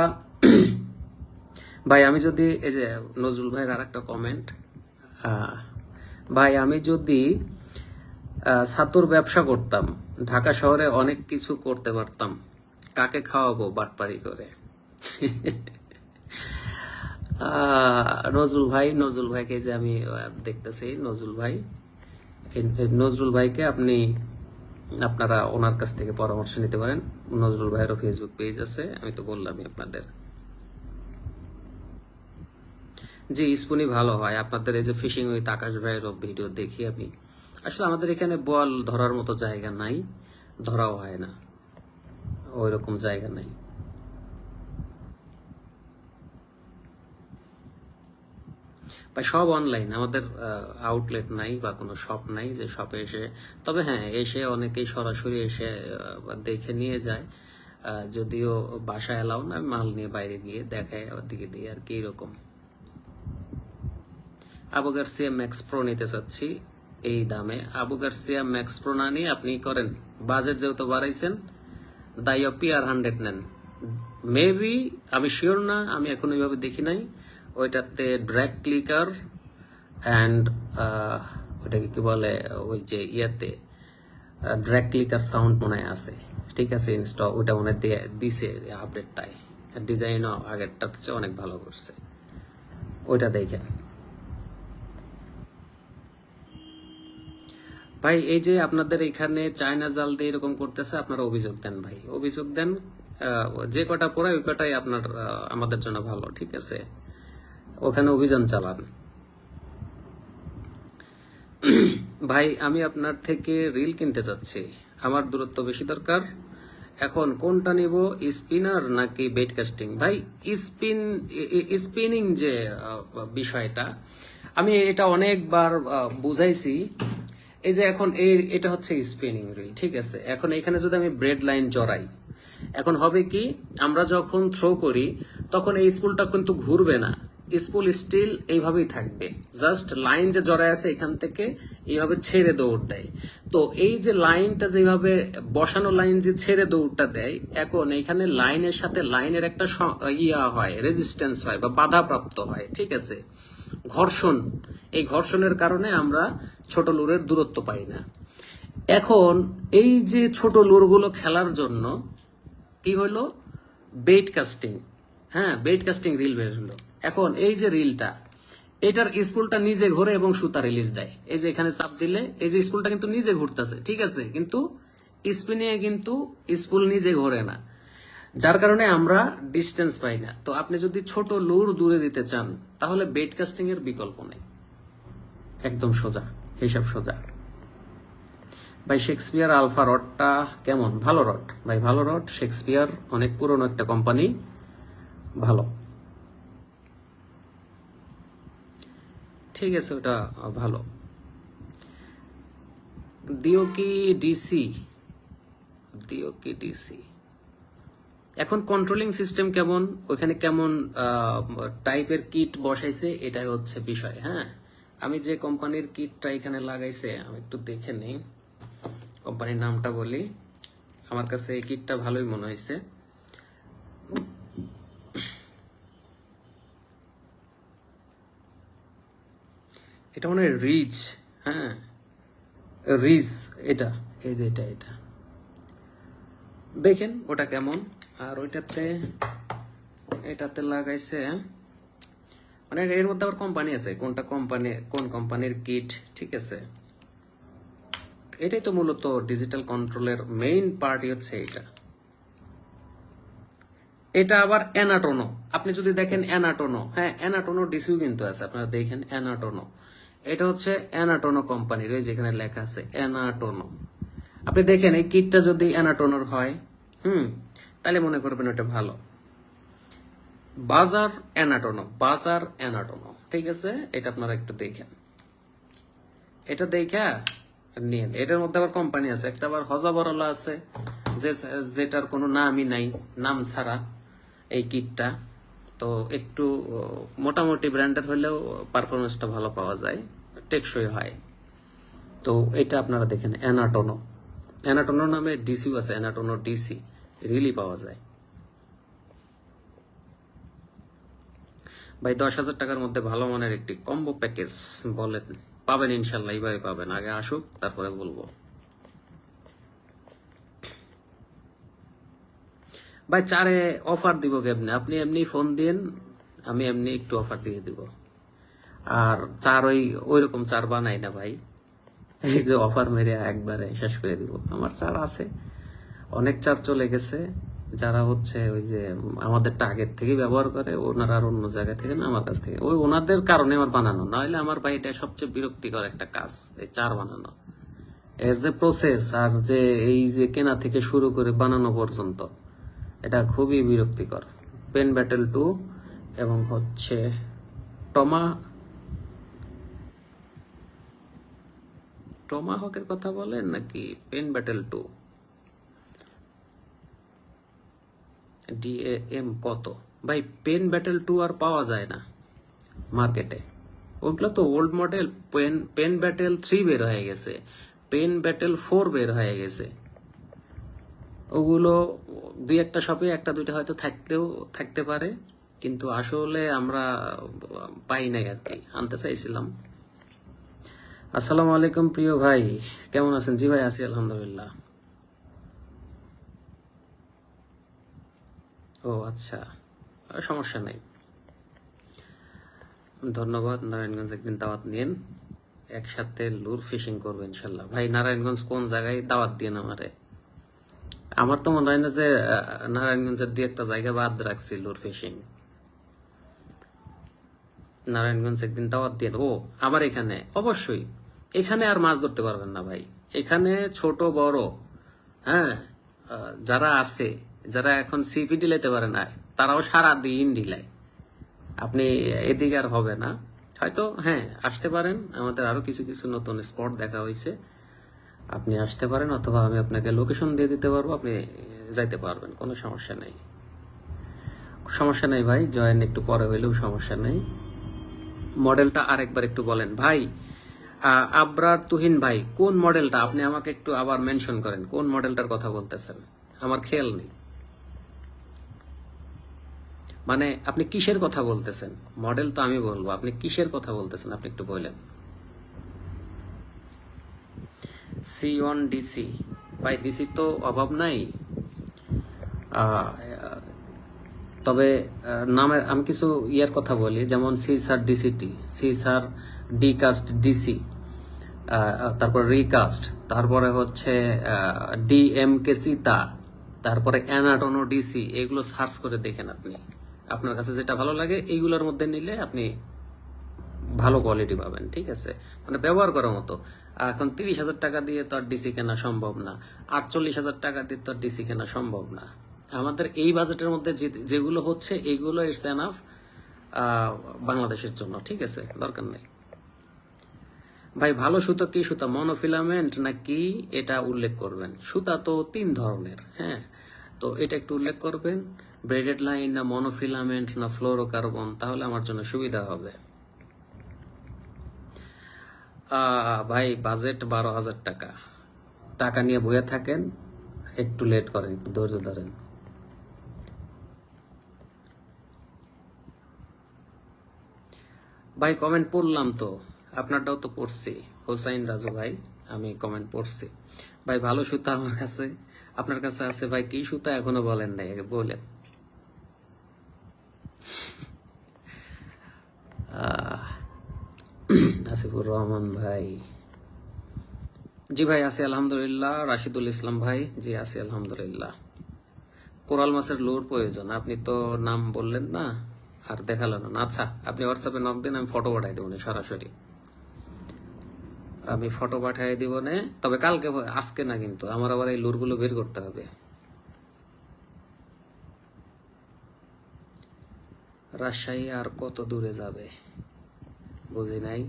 ভাই, আমি যদি এই যে নজরুল ভাইয়ের আর একটা কমেন্ট, ভাই আমি যদি ছাতুর ব্যবসা করতাম, ঢাকা শহরে অনেক কিছু করতে পারতাম, কাকে খাওয়াবো বাটপারি করে? নজরুল ভাইকে যে আমি দেখতেছি, নজরুল ভাইকে আপনারা ওনার কাছ থেকে পরামর্শ নিতে পারেন। নজরুল ভাইয়েরও ফেসবুক পেজ আছে, আমি তো বললামই আপনাদের। জি স্পুনই ভালো হয়। আপনাদের এই যে ফিশিং উইথ আকাশ ভাইয়েরও ভিডিও দেখি আমি। আসলে আমাদের এখানে বোয়াল ধরার মতো জায়গা নাই, ধরাও হয় না, ওই রকম জায়গা নাই। বা সব অনলাইন, আমাদের আউটলেট নাই বা কোনো শপ নাই যে শপে এসে, তবে হ্যাঁ এসে অনেকেই সরাসরি এসে দেখে নিয়ে যায়। যদিও বাসায় এলাও না, মাল নিয়ে বাইরে গিয়ে দেখায় দিকে দিয়ে আর কি এরকম। আবু গার্সিয়া ম্যাক্স প্রো নিতে চাচ্ছি এই দামে। আবু গার্সিয়া ম্যাক্স প্রো না নিয়ে আপনি করেন, বাজেট যেহেতু বাড়াইছেন, দাইওপি আর 100 নেন। মেবি, আমি শিওর না, আমি এখন ওইভাবে দেখি নাই। ওইটাতে ড্র্যাগ ক্লিকার অ্যান্ড ওটাকে কি বলে, ওই যে ড্র্যাগ ক্লিকার সাউন্ড মনে হয় আছে, ঠিক আছে, ইনস্টল ওটা মনে দিয়ে দিছে আপডেটটায়, ডিজাইনও আগেরটার চেয়ে অনেক ভালো করছে, ওইটা দেখেন। ভাই এই যে আপনাদের এখানে চায়না জাল দিয়ে এরকম করতেছে, আপনারা অভিযোগ দেন ভাই, অভিযোগ দেন। যে কটা পড়ায় ওই কটাই আপনার আমাদের জন্য ভালো, ঠিক আছে, ওখানে অভিযান চালান। ভাই আমি আপনার থেকে রিল কিনতে চাচ্ছি, আমার দূরত্ব বেশি দরকার, এখন কোনটা নিব, স্পিনার নাকি বেট কাস্টিং? ভাই স্পিনিং যে বিষয়টা, আমি এটা অনেকবার বুঝাইছি। এই যে এখন এটা হচ্ছে স্পিনিং রিল, ঠিক আছে, এখন এখানে যদি আমি ব্রেড লাইন জড়াই, এখন হবে কি, আমরা যখন থ্রো করি তখন এই স্পুলটা কিন্তু ঘুরবে না, স্পুল স্টিল এইভাবেই থাকবে, জাস্ট লাইন যে জড়ায় আছে এখান থেকে এইভাবে ছেড়ে দৌড় দেয়। তো এই যে লাইনটা যেভাবে বসানো লাইন যে ছেড়ে দৌড়টা দেয়, এখন এখানে লাইনের সাথে লাইনের একটা ইয়া হয়, রেজিস্ট্যান্স হয় বা বাধাপ্রাপ্ত হয়, ঠিক আছে, ঘর্ষণ, এই ঘর্ষণের কারণে আমরা ছোট লুরের দূরত্ব পাই না। এখন এই যে ছোট লুরগুলো খেলার জন্য কি হলো, বেট কাস্টিং, হ্যাঁ বেট কাস্টিং রিল বের হলো। এখন এই যে রিলটা, এটার স্পুলটা নিজে ঘোরে এবং সুতা রিলিজ দেয়, এই যে এখানে চাপ দিলে এই যে স্পুলটা কিন্তু নিজে ঘুরতেছে, ঠিক আছে, কিন্তু স্পিনে কিন্তু স্পুল নিজে ঘোরে না, যার কারণে আমরা ডিস্টেন্স পাই না। তো আপনি যদি ছোট লুর দূরে দিতে চান তাহলে বেট কাস্টিং এর বিকল্প নেই, একদম সোজা, হিসাব সোজা। ভাই শেক্সপিয়ার আলফা রডটা কেমন? ভালো রড ভাই, ভালো রড, শেক্সপিয়ার অনেক পুরনো একটা কোম্পানি, ভালো, ঠিক আছে, ওটা ভালো। দিও কি ডিসি, দিও কি ডিসি, এখন কন্ট্রোলিং সিস্টেম কেমন, ওখানে কেমন টাইপের কিট বসাইছে, এটাই হচ্ছে বিষয়। হ্যাঁ আমি যে কোম্পানির কিটটা এখানে লাগাইছে আমি একটু দেখে নেই, কোম্পানির নামটা বলি, আমার কাছে এই কিটটা ভালোই মনে হয়েছে। এটা মনে হয় রিচ, হ্যাঁ রিচ, এটা এই যে এটা দেখেন ওটা কেমন, আর ওইটাতে এটাতে লাগাইছে, মানে এর মধ্যে আবার কোম্পানি আছে, কোনটা কোম্পানি, কোন কোম্পানির কিট, ঠিক আছে, এটাই তো মূলত ডিজিটাল কন্ট্রোলের মেইন পার্টই হচ্ছে এটা। এটা আবার অ্যানাটোনো, আপনি যদি দেখেন অ্যানাটোনো, হ্যাঁ অ্যানাটোনো ডিসিউ কিন্তু আছে, আপনারা দেখেন অ্যানাটোনো, এটা হচ্ছে অ্যানাটোনো কোম্পানির, ওই যেখানে লেখা আছে অ্যানাটোনো, আপনি দেখেন এই কিটটা যদি অ্যানাটোনোর হয়, তাহলে মনে করবেন ওটা ভালো। বাজার অ্যানাটোনো, বাজার অ্যানাটোনো, ঠিক আছে, এটা আপনারা একটু দেখেন, এটা দেখা নিন। এটার মধ্যে আবার কোম্পানি আছে, একটা আবার হজাবরলা আছে যেটার কোনো নামই নাই, নাম ছাড়া এই কিটটা, তো একটু মোটামুটি ব্র্যান্ডের হলেও পারফরমেন্সটা ভালো পাওয়া যায়, টেকসই হয়। তো এটা আপনারা দেখেন অ্যানাটোনো, অ্যানাটোনো নামে ডিসিও আছে, অ্যানাটোনো ডিসি রিলি পাওয়া যায়। ভাই 10,000 টাকার মধ্যে ভালো মানের একটি কম্বো প্যাকেজ বলেন, পাবেন ইনশাল্লাহ, এবারে পাবেন, আগে আসুক তারপরে বলবো। ভাই চারে অফার দিব কেমনে, আপনি এমনি ফোন দিন, আমি এমনি একটু অফার দিয়ে দিব, আর চার ওইরকম চার বানাই না ভাই, এই যে অফার মেরে একবারে শেষ করে দিব, আমার চার আছে, অনেক চার চলে গেছে, যারা হচ্ছে ওই যে আমাদেরটা আগের থেকে ব্যবহার করে, ওনারা আর অন্য জায়গা থেকে না আমার কাছ থেকে, ওই ওনাদের কারণে আমার বানানো, না হলে আমার ভাই এটা সবচেয়ে বিরক্তিকর একটা কাজ, এই চার বানানো, এর যে প্রসেস আর যে এই যে কেনা থেকে শুরু করে বানানো পর্যন্ত, এটা খুবই বিরক্তিকর। পেন ব্যাটেল 2 এবং হচ্ছে টমা টমাহকের কথা বলেন নাকি পেন ব্যাটেল 2 DAM কত? ভাই পেন ব্যাটেল 2 আর পাওয়া যায় না মার্কেটে, ওগুলো তো ওল্ড মডেল, পেন ব্যাটেল 3 বের হয়ে গেছে, পেন ব্যাটেল 4 বের হয়ে গেছে, ওগুলো দুই একটা শপে একটা দুইটা হয়তো থাকতে পারে, কিন্তু আসলে আমরা পাই নাই আর কি, আনতে চাইছিলাম। আসসালামু আলাইকুম প্রিয় ভাই, কেমন আছেন? জি ভাই আছি আলহামদুলিল্লাহ। ও আচ্ছা, সমস্যা নাই। ধন্যবাদ। নারায়ণগঞ্জ একদিন দাওয়াত নিন, একসাথে লুর ফিশিং করবো ইনশাল্লাহ। ভাই নারায়ণগঞ্জ কোন জায়গায় দাওয়াত দিন আমারে? আমার তো মনে হয় না যে নারায়ণগঞ্জের দিয়ে একটা জায়গা বাদ রাখছি লুর ফিশিং। নারায়ণগঞ্জ একদিন দাওয়াত দিয়ে, ও আমার এখানে অবশ্যই। এখানে আর মাছ ধরতে পারবেন না ভাই, এখানে ছোট বড়, হ্যাঁ, যারা আছে, যারা এখন সিপি ডিলাইতে পারে না, তারাও সারা দিন ডিলায়। আপনি এদিকে আর হবে না হয়তো, হ্যাঁ আসতে পারেন, আমাদের আরো কিছু কিছু নতুন স্পট দেখা হয়েছে, আপনি আসতে পারেন, অথবা আমি আপনাকে লোকেশন দিয়ে দিতে পারবো, আপনি যাইতে পারবেন, কোনো সমস্যা নেই। সমস্যা নেই ভাই, জয়েন একটু পরে হইলেও সমস্যা নেই। মডেলটা আরেকবার একটু বলেন ভাই। আবরার তুহিন ভাই, কোন মডেলটা? আপনি আমাকে একটু আবার মেনশন করেন, কোন মডেলটার কথা বলতেছেন, আমার খেয়াল নেই। মানে আপনি কিসের কথা বলতেছেন? মডেল তো আমি বলবো, আপনি কিসের কথা বলতেছেন আপনি একটু বললেন। C1 ডিসি, ভাই ডিসি তো অভাব নাই। আহ, তবে নামের আমি কিছু ইয়ার কথা বলি, যেমন সিসার ডিসিটি, সিসার ডিকাস্ট ডিসি, তারপরে রিকাস্ট, তারপরে হচ্ছে ডিএমকে সিতা, তারপরে অ্যানাটোনো ডিসি, এগুলো সার্চ করে দেখেন আপনি, আপনার কাছে যেটা ভালো লাগে এইগুলোর মধ্যে নিলে আপনি ভালো কোয়ালিটি পাবেন, ঠিক আছে, মানে ব্যবহার করার মতো। এখন 30,000 টাকা দিয়ে তো আর ডিসি কেনা সম্ভব না, 48,000 টাকা দিয়ে তো আর ডিসি কেনা সম্ভব না। আমাদের এই বাজেটের মধ্যে যেগুলো হচ্ছে এইগুলো ইটস এনাফ বাংলাদেশের জন্য, ঠিক আছে, দরকার নেই। ভাই ভালো সুতো কি সুতা, মনোফিলামেন্ট নাকি, এটা উল্লেখ করবেন। সুতা তো 3 ধরনের, হ্যাঁ, তো এটা একটু উল্লেখ করবেন, ব্রেডেড লাইন না মনোফিলামেন্ট না ফ্লোরোকার্বন, তাহলে আমার জন্য সুবিধা হবে। ভাই বাজেট 12,000 টাকা, টাকা নিয়ে বইয়া থাকেন, একটু লেট করেন, একটু ধৈর্য ধরেন। ভাই কমেন্ট পড়লাম তো, আপনারটাও তো পড়ছি, হোসাইন রাজু ভাই, আমি কমেন্ট পড়ছি। ভাই ভালো সুতা আমার কাছে, আপনার কাছে আছে ভাই, কি সুতা এখনো বলেন নাই, আগে বলেন। আসিফুর রহমান ভাই, জি ভাই আছি আলহামদুলিল্লাহ। রাশিদুল ইসলাম ভাই, জি আছি আলহামদুলিল্লাহ। কোরাল মাছের লোর প্রয়োজন, আপনি তো নাম বললেন না আর দেখালেন না। আচ্ছা আপনি হোয়াটসঅ্যাপে নক দিন, আমি ফটো পাঠাই দেবো সরাসরি, আমি ফটো পাঠাই দিব না, তবে কালকে, আজকে না, কিন্তু আমার আবার এই লুরগুলো বের করতে হবে। রাজশাহী আর কত দূরে যাবে বুঝি নাই।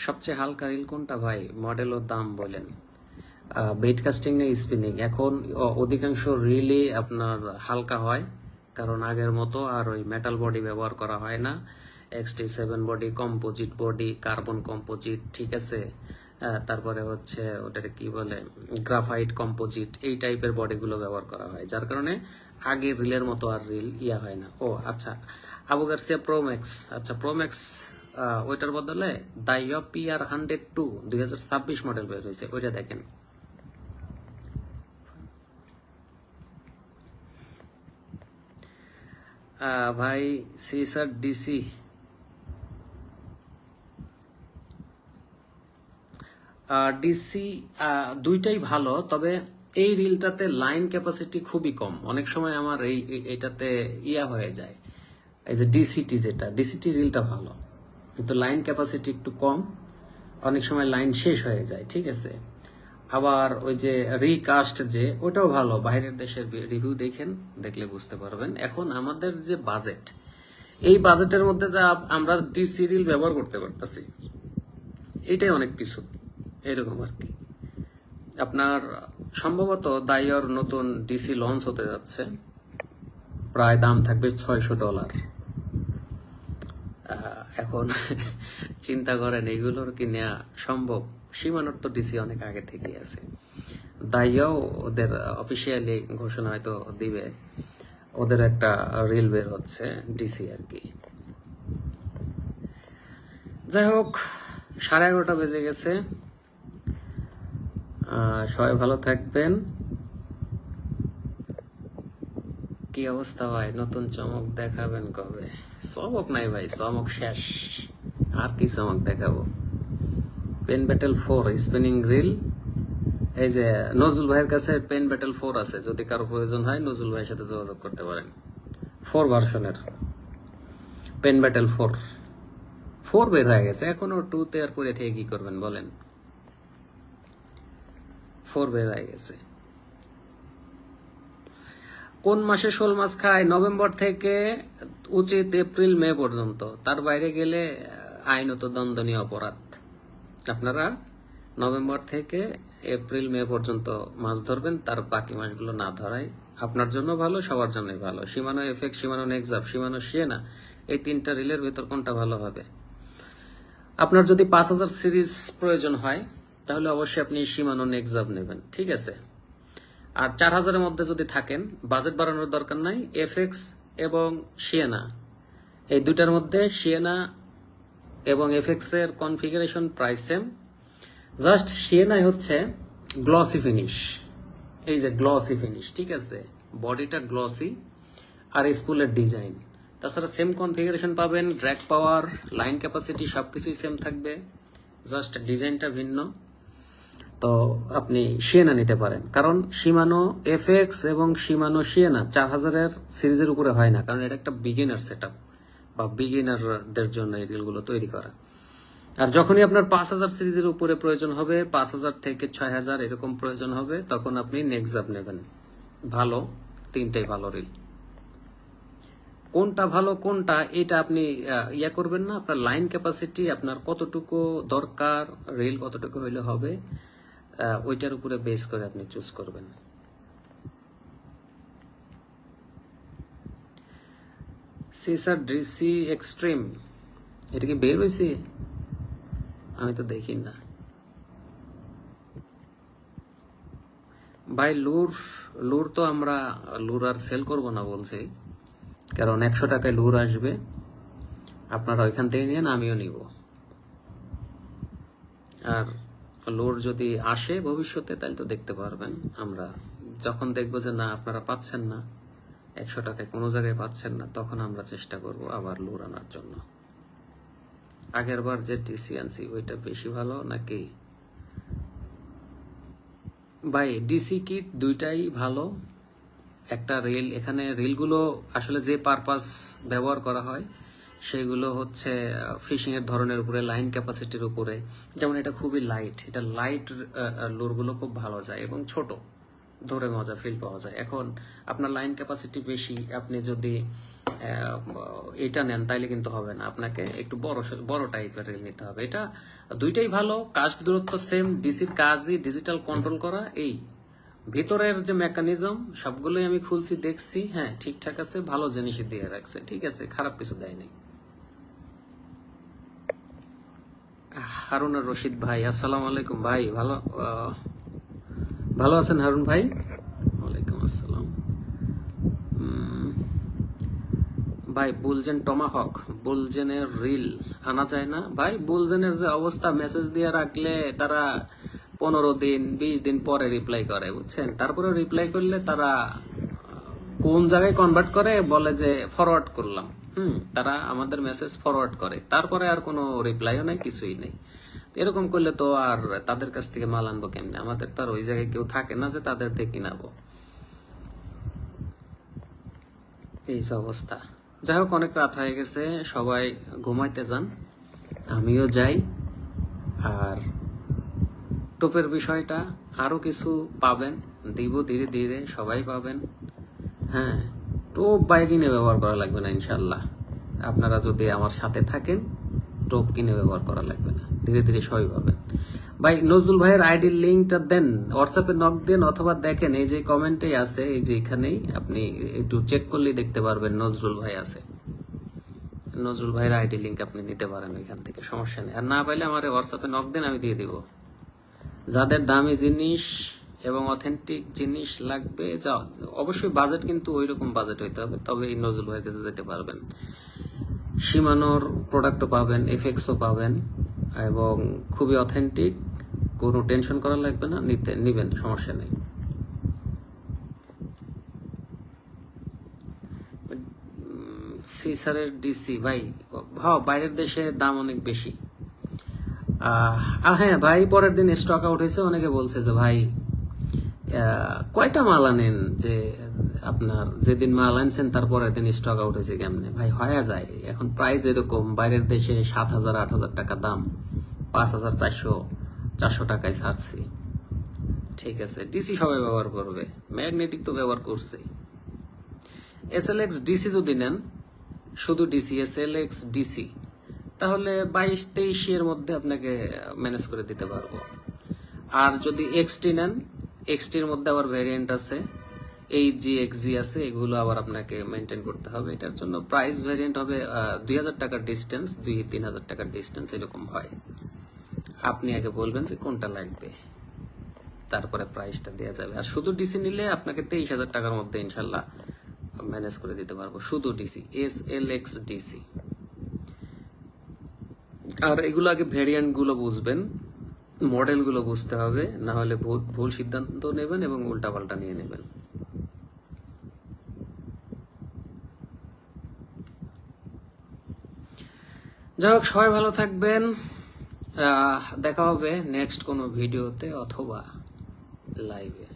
সবচেয়ে হালকা রিল কোনটা ভাই, মডেল ও দাম বলেন। বেড কাস্টিং না স্পিনিং, এখন অধিকাংশ রিলই আপনার হালকা হয়, কারণ আগের মতো আর ওই মেটাল বডি ব্যবহার করা হয় না। XT7 body, composite body, carbon composite, ঠিক আছে, তারপরে হচ্ছে ওটাকে কি বলে, গ্রাফাইট কম্পোজিট, এই টাইপের বডিগুলো ব্যবহার করা হয়, যার কারণে আগের রিলের মতো আর রিল ইয়া হয় না। ও আচ্ছা, আবু গার্সিয়া প্রোম্যাক্স, আচ্ছা প্রোম্যাক্স, ওইটার বদলে দাইয়া PR102 2026 মডেল বের হয়েছে, ওইটা দেখেন। ভাই সিসার ডিসি, ডিসি দুইটাই ভালো, তবে এই রিলটাতে লাইন ক্যাপাসিটি খুবই কম, অনেক সময় আমার এইটাতে ইয়া হয়ে যায়। এই যে ডিসিটি, যেটা ডিসিটি রিলটা ভালো, কিন্তু লাইন ক্যাপাসিটি একটু কম, অনেক সময় লাইন শেষ হয়ে যায়, ঠিক আছে। আবার ওই যে রিকাস্ট, যে ওটাও ভালো, বাইরের দেশের রিভিউ দেখেন, দেখলে বুঝতে পারবেন। এখন আমাদের যে বাজেট, এই বাজেটের মধ্যে যা আমরা ডিসি রিল ব্যবহার করতে পারতেছি, এটাই অনেক কিছু, এরকম আর কি। আপনার সম্ভবত দাইয়র নতুন ডিসি লঞ্চ হতে যাচ্ছে, প্রায় দাম থাকবে $600। এখন চিন্তা করেন এগুলোর কি নেওয়া সম্ভব? সীমানোর তো ডিসি অনেক আগে থেকেই আছে, দাইয়াও ওদের অফিসিয়ালি ঘোষণা হয়তো দিবে, ওদের একটা রিল বের হচ্ছে ডিসি আর কি। যাই হোক, 11:30 বেজে গেছে, সবাই ভালো থাকবেন। কি অবস্থা ভাই, নতুন চমক দেখাবেন কবে? চমক নাই ভাই, চমক শেষ। আর কি চমক দেখাবো? পেন ব্যাটেল 4 স্পিনিং রিল, এই যে নজরুল ভাইয়ের কাছে পেন ব্যাটেল 4 আছে, যদি কারো প্রয়োজন হয় নজরুল ভাইয়ের সাথে যোগাযোগ করতে পারেন। 4 ভার্সনের পেন ব্যাটেল 4 বের হয়ে গেছে, এখনো 2 তে আর পরে থেকে কি করবেন বলেন? 4 বের হয়ে গেছে। কোন মাসে শোল মাছ খায়? নভেম্বর থেকে উচিত এপ্রিল মে পর্যন্ত, তার বাইরে গেলে আইনত দণ্ডনীয় অপরাধ। আপনারা নভেম্বর থেকে এপ্রিল মে পর্যন্ত মাছ ধরবেন, তার বাকি মাসগুলো না ধরাই আপনার জন্য ভালো, সবার জন্যই ভালো। সীমানো এফেক্ট, সীমানো নেক্সাপ, সীমানো সিয়েনা, এই 3টা রিলের ভেতর কোনটা ভালো হবে? আপনার যদি 5000 সিরিজ প্রয়োজন হয় তাহলে অবশ্যই আপনি সীমানো নেক্সাপ নেবেন, ঠিক আছে? আর 4000-এর মধ্যে যদি থাকেন, বাজেট বাড়ানোর দরকার নাই, এফএক্স এবং সিয়েনা, এই দুইটার মধ্যে সিয়েনা এবং এফএক্স এর কনফিগারেশন প্রায় সেম, জাস্ট সিয়েনায় হচ্ছে গ্লসি ফিনিশ, এই যে গ্লসি ফিনিশ, ঠিক আছে? বডিটা গ্লসি আর স্পুলের ডিজাইন, তাছাড়া সেম কনফিগারেশন পাবেন, ড্র্যাগ পাওয়ার, লাইন ক্যাপাসিটি সবকিছুই সেম থাকবে, জাস্ট ডিজাইনটা ভিন্ন। তো আপনি সিয়েনা নিতে পারেন, কারণ সীমানো এফএক্স এবং সীমানো সিয়েনা 4000-এর সিরিজের উপরে হয় না, কারণ এটা একটা বিগিনার সেটআপ বা বিগিনারদের জন্য এই রিলগুলো তৈরি করা। আর যখনই আপনার 5000 সিরিজের উপরে প্রয়োজন হবে, 5000 থেকে 6000 এরকম প্রয়োজন হবে, তখন আপনি নেক্সাপ নেবেন। ভালো, 3টাই ভালো রিল। কোনটা ভালো কোনটা এটা আপনি ইয়া করবেন না, আপনার লাইন ক্যাপাসিটি, আপনার কতটুকু দরকার, রিল কতটুকু হইলে হবে, ওইটার উপরে বেস করে আপনি চুজ করবেন। সিসার ডিসি এক্সট্রিম, এটা কি বের হয়েছে? আমি তো দেখি না ভাই। লুর তো আমরা লুর আর সেল করব না বলছি, কারণ 100 টাকায় লুর আসবে, আপনারা ওইখান থেকে নিন, আমিও নিব। আর লুর যদি আসে ভবিষ্যতে তাহলে তো দেখতে পারবেন। আমরা যখন দেখবো যে না আপনারা পাচ্ছেন না, 100 টাকায় কোনো জায়গায় পাচ্ছেন না, তখন আমরা চেষ্টা করব আবার লুর আনার জন্য। আগের বার যে ডিসি আনছি ওইটা বেশি ভালো নাকি ভাই? ডিসি কিট দুইটাই ভালো। একটা রিল, এখানে রিলগুলো আসলে যে পারপাস ব্যবহার করা হয় সেগুলো হচ্ছে ফিশিং এর ধরনের উপরে, লাইন ক্যাপাসিটির উপরে। যেমন এটা খুবই লাইট, এটা লাইট লুরগুলো খুব ভালো যায় এবং ছোট, ধরে মজা ফিল পাওয়া যায়। এখন আপনার লাইন ক্যাপাসিটি বেশি, আপনি যদি এটা নেন তাইলে কিন্তু হবে না, আপনাকে একটু বড় টাইপের রিল নিতে হবে। এটা দুইটাই ভালো, কাস্ট দূরত্ব সেম, ডিসির কাজই ডিজিটাল কন্ট্রোল করা। এই ভিতরের যে মেকানিজম সবগুলোই আমি খুলছি, দেখছি, হ্যাঁ ঠিকঠাক আছে, ভালো জিনিসই দিয়ে রাখছে, ঠিক আছে, খারাপ কিছু দেয় নাই। হারুন আর রশিদ ভাই, আসসালামু আলাইকুম ভাই, ভালো আছেন হারুন ভাই? ওয়ালাইকুম আসসালাম ভাই। বুলজেন টমাহক, বুলজেনের রিল আনা যায় না ভাই? বুলজেনের যে অবস্থা, মেসেজ দিয়ে রাখলে তারা 15 দিন 20 দিন পরে রিপ্লাই করে, বুঝছেন? তারপরে রিপ্লাই করলে তারা কোন জায়গায় কনভার্ট করে বলে যে ফরওয়ার্ড করলাম, তারা আমাদের মেসেজ ফরওয়ার্ড করে, তারপরে আর কোনো রিপ্লাইও নাই, কিছুই নেই। এরকম করলে তো আর তাদের কাছ থেকে মাল আনবো কেমনে? আমাদের তো আর ওই জায়গায় কেউ থাকে না যে তাদের দিয়ে কিনাবো। এই অবস্থা। যাই হোক, অনেক রাত হয়ে গেছে, সবাই ঘুমাইতে যান, আমিও যাই। আর টোপের বিষয়টা আরো কিছু পাবেন, দিব ধীরে ধীরে, সবাই পাবেন। হ্যাঁ, টোপ বাই কিনে ব্যবহার করা লাগবে না ইনশাল্লাহ। আপনারা যদি আমার সাথে থাকেন, টোপ কিনে ব্যবহার করা লাগবে না, ধীরে ধীরে সবাই পাবেন। ভাই নজরুল ভাইয়ের আইডির লিঙ্কটা দেন, হোয়াটসঅ্যাপে নক দেন, অথবা দেখেন এই যে কমেন্টেই আছে, এই যে এখানেই আপনি একটু চেক করলেই দেখতে পারবেন নজরুল ভাই আছে। নজরুল ভাইয়ের আইডি লিঙ্ক আপনি নিতে পারেন ওইখান থেকে, সমস্যা নেই। আর না পাইলে আমার হোয়াটসঅ্যাপে নক দেন, আমি দিয়ে দিব। যাদের দামি জিনিস এবং অথেন্টিক জিনিস লাগবে, যা অবশ্যই বাজেট কিন্তু ওইরকম বাজেট হইতে হবে, তবে এই নজরুল ভাইয়ের কাছে যেতে পারবেন। সীমানোর প্রোডাক্টও পাবেন, এফএক্সও পাবেন, এবং খুবই অথেন্টিক, কোনো টেনশন করা লাগবে না, নিবেন, সমস্যা নেই। সিসারের ডিসি ভাই, বাইরের দেশে দাম অনেক বেশি। হ্যাঁ ভাই, পরের দিন স্টক আউট হয়েছে, অনেকে বলছে যে ভাই কয়টা মাল আনেন, যে আপনার যেদিন মাল আনছেন তারপরের দিন স্টক আউট হয়েছে কেমনে? ভাই হয়ে যায়, এখন প্রাইস এরকম, বাইরের দেশে 7,000 8,000 টাকা দাম, 5,400 টাকায় ছাড়ছি। ঠিক আছে, ডিসি সবাই ব্যবহার করবে, ম্যাগনেটিক তো ব্যবহার করছে। SLX ডিসি যদি নেন, শুধু ডিসি SLX ডিসি, তাহলে 22-23 এর মধ্যে আপনাকে ম্যানেজ করে দিতে পারবো। আর যদি এক্সটি নেন, এক্সটির মধ্যে আবার ভ্যারিয়েন্ট আছে, HG XG আছে, এগুলো আবার আপনাকে মেনটেন করতে হবে। এটার জন্য প্রাইস ভ্যারিয়েন্ট হবে 2,000 টাকার ডিস্টেন্স, 2-3,000 টাকার ডিস্টেন্স এরকম হয়। আপনি আগে বলবেন যে কোনটা লাগবে, তারপরে প্রাইসটা দেওয়া যাবে। আর শুধু ডিসি নিলে আপনাকে 23,000 টাকার মধ্যে ইনশাল্লাহ ম্যানেজ করে দিতে পারবো, শুধু ডিসি, SLX ডিসি। আর এগুলো আগে ভ্যারিয়েন্ট গুলো বুঝবেন, মডেল গুলো বুঝতে হবে, না হলে ভুল সিদ্ধান্ত নেবেন এবং উল্টাপাল্টা নিয়ে নেবেন। যাই হোক, সবাই ভালো থাকবেন, দেখা হবে নেক্সট কোনো ভিডিওতে অথবা লাইভে।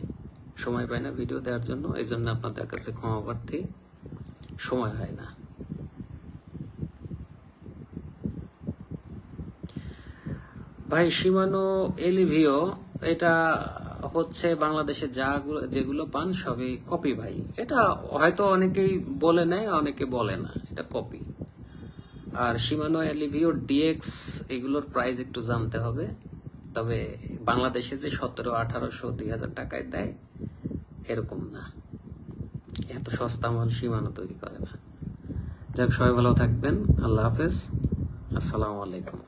সময় পাই না ভিডিও দেওয়ার জন্য, এই জন্য আপনাদের কাছে ক্ষমা প্রার্থী, সময় হয় না। ভাই শিমানো এলিভিও, এটা হচ্ছে বাংলাদেশে যেগুলো পান সবই কপি ভাই। এটা হয়তো অনেকেই বলে নেয়, অনেকে বলে না, এটা কপি। আর শিমানো এলিভিও DX এগুলোর প্রাইস একটু জানতে হবে, তবে বাংলাদেশে যে 1700-1800 2,000 টাকায় দেয় এরকম না, এত সস্তা মাল শিমানো তৈরি করে না। যাক, সবাই ভালো থাকবেন, আল্লাহ হাফেজ, আসসালামু আলাইকুম।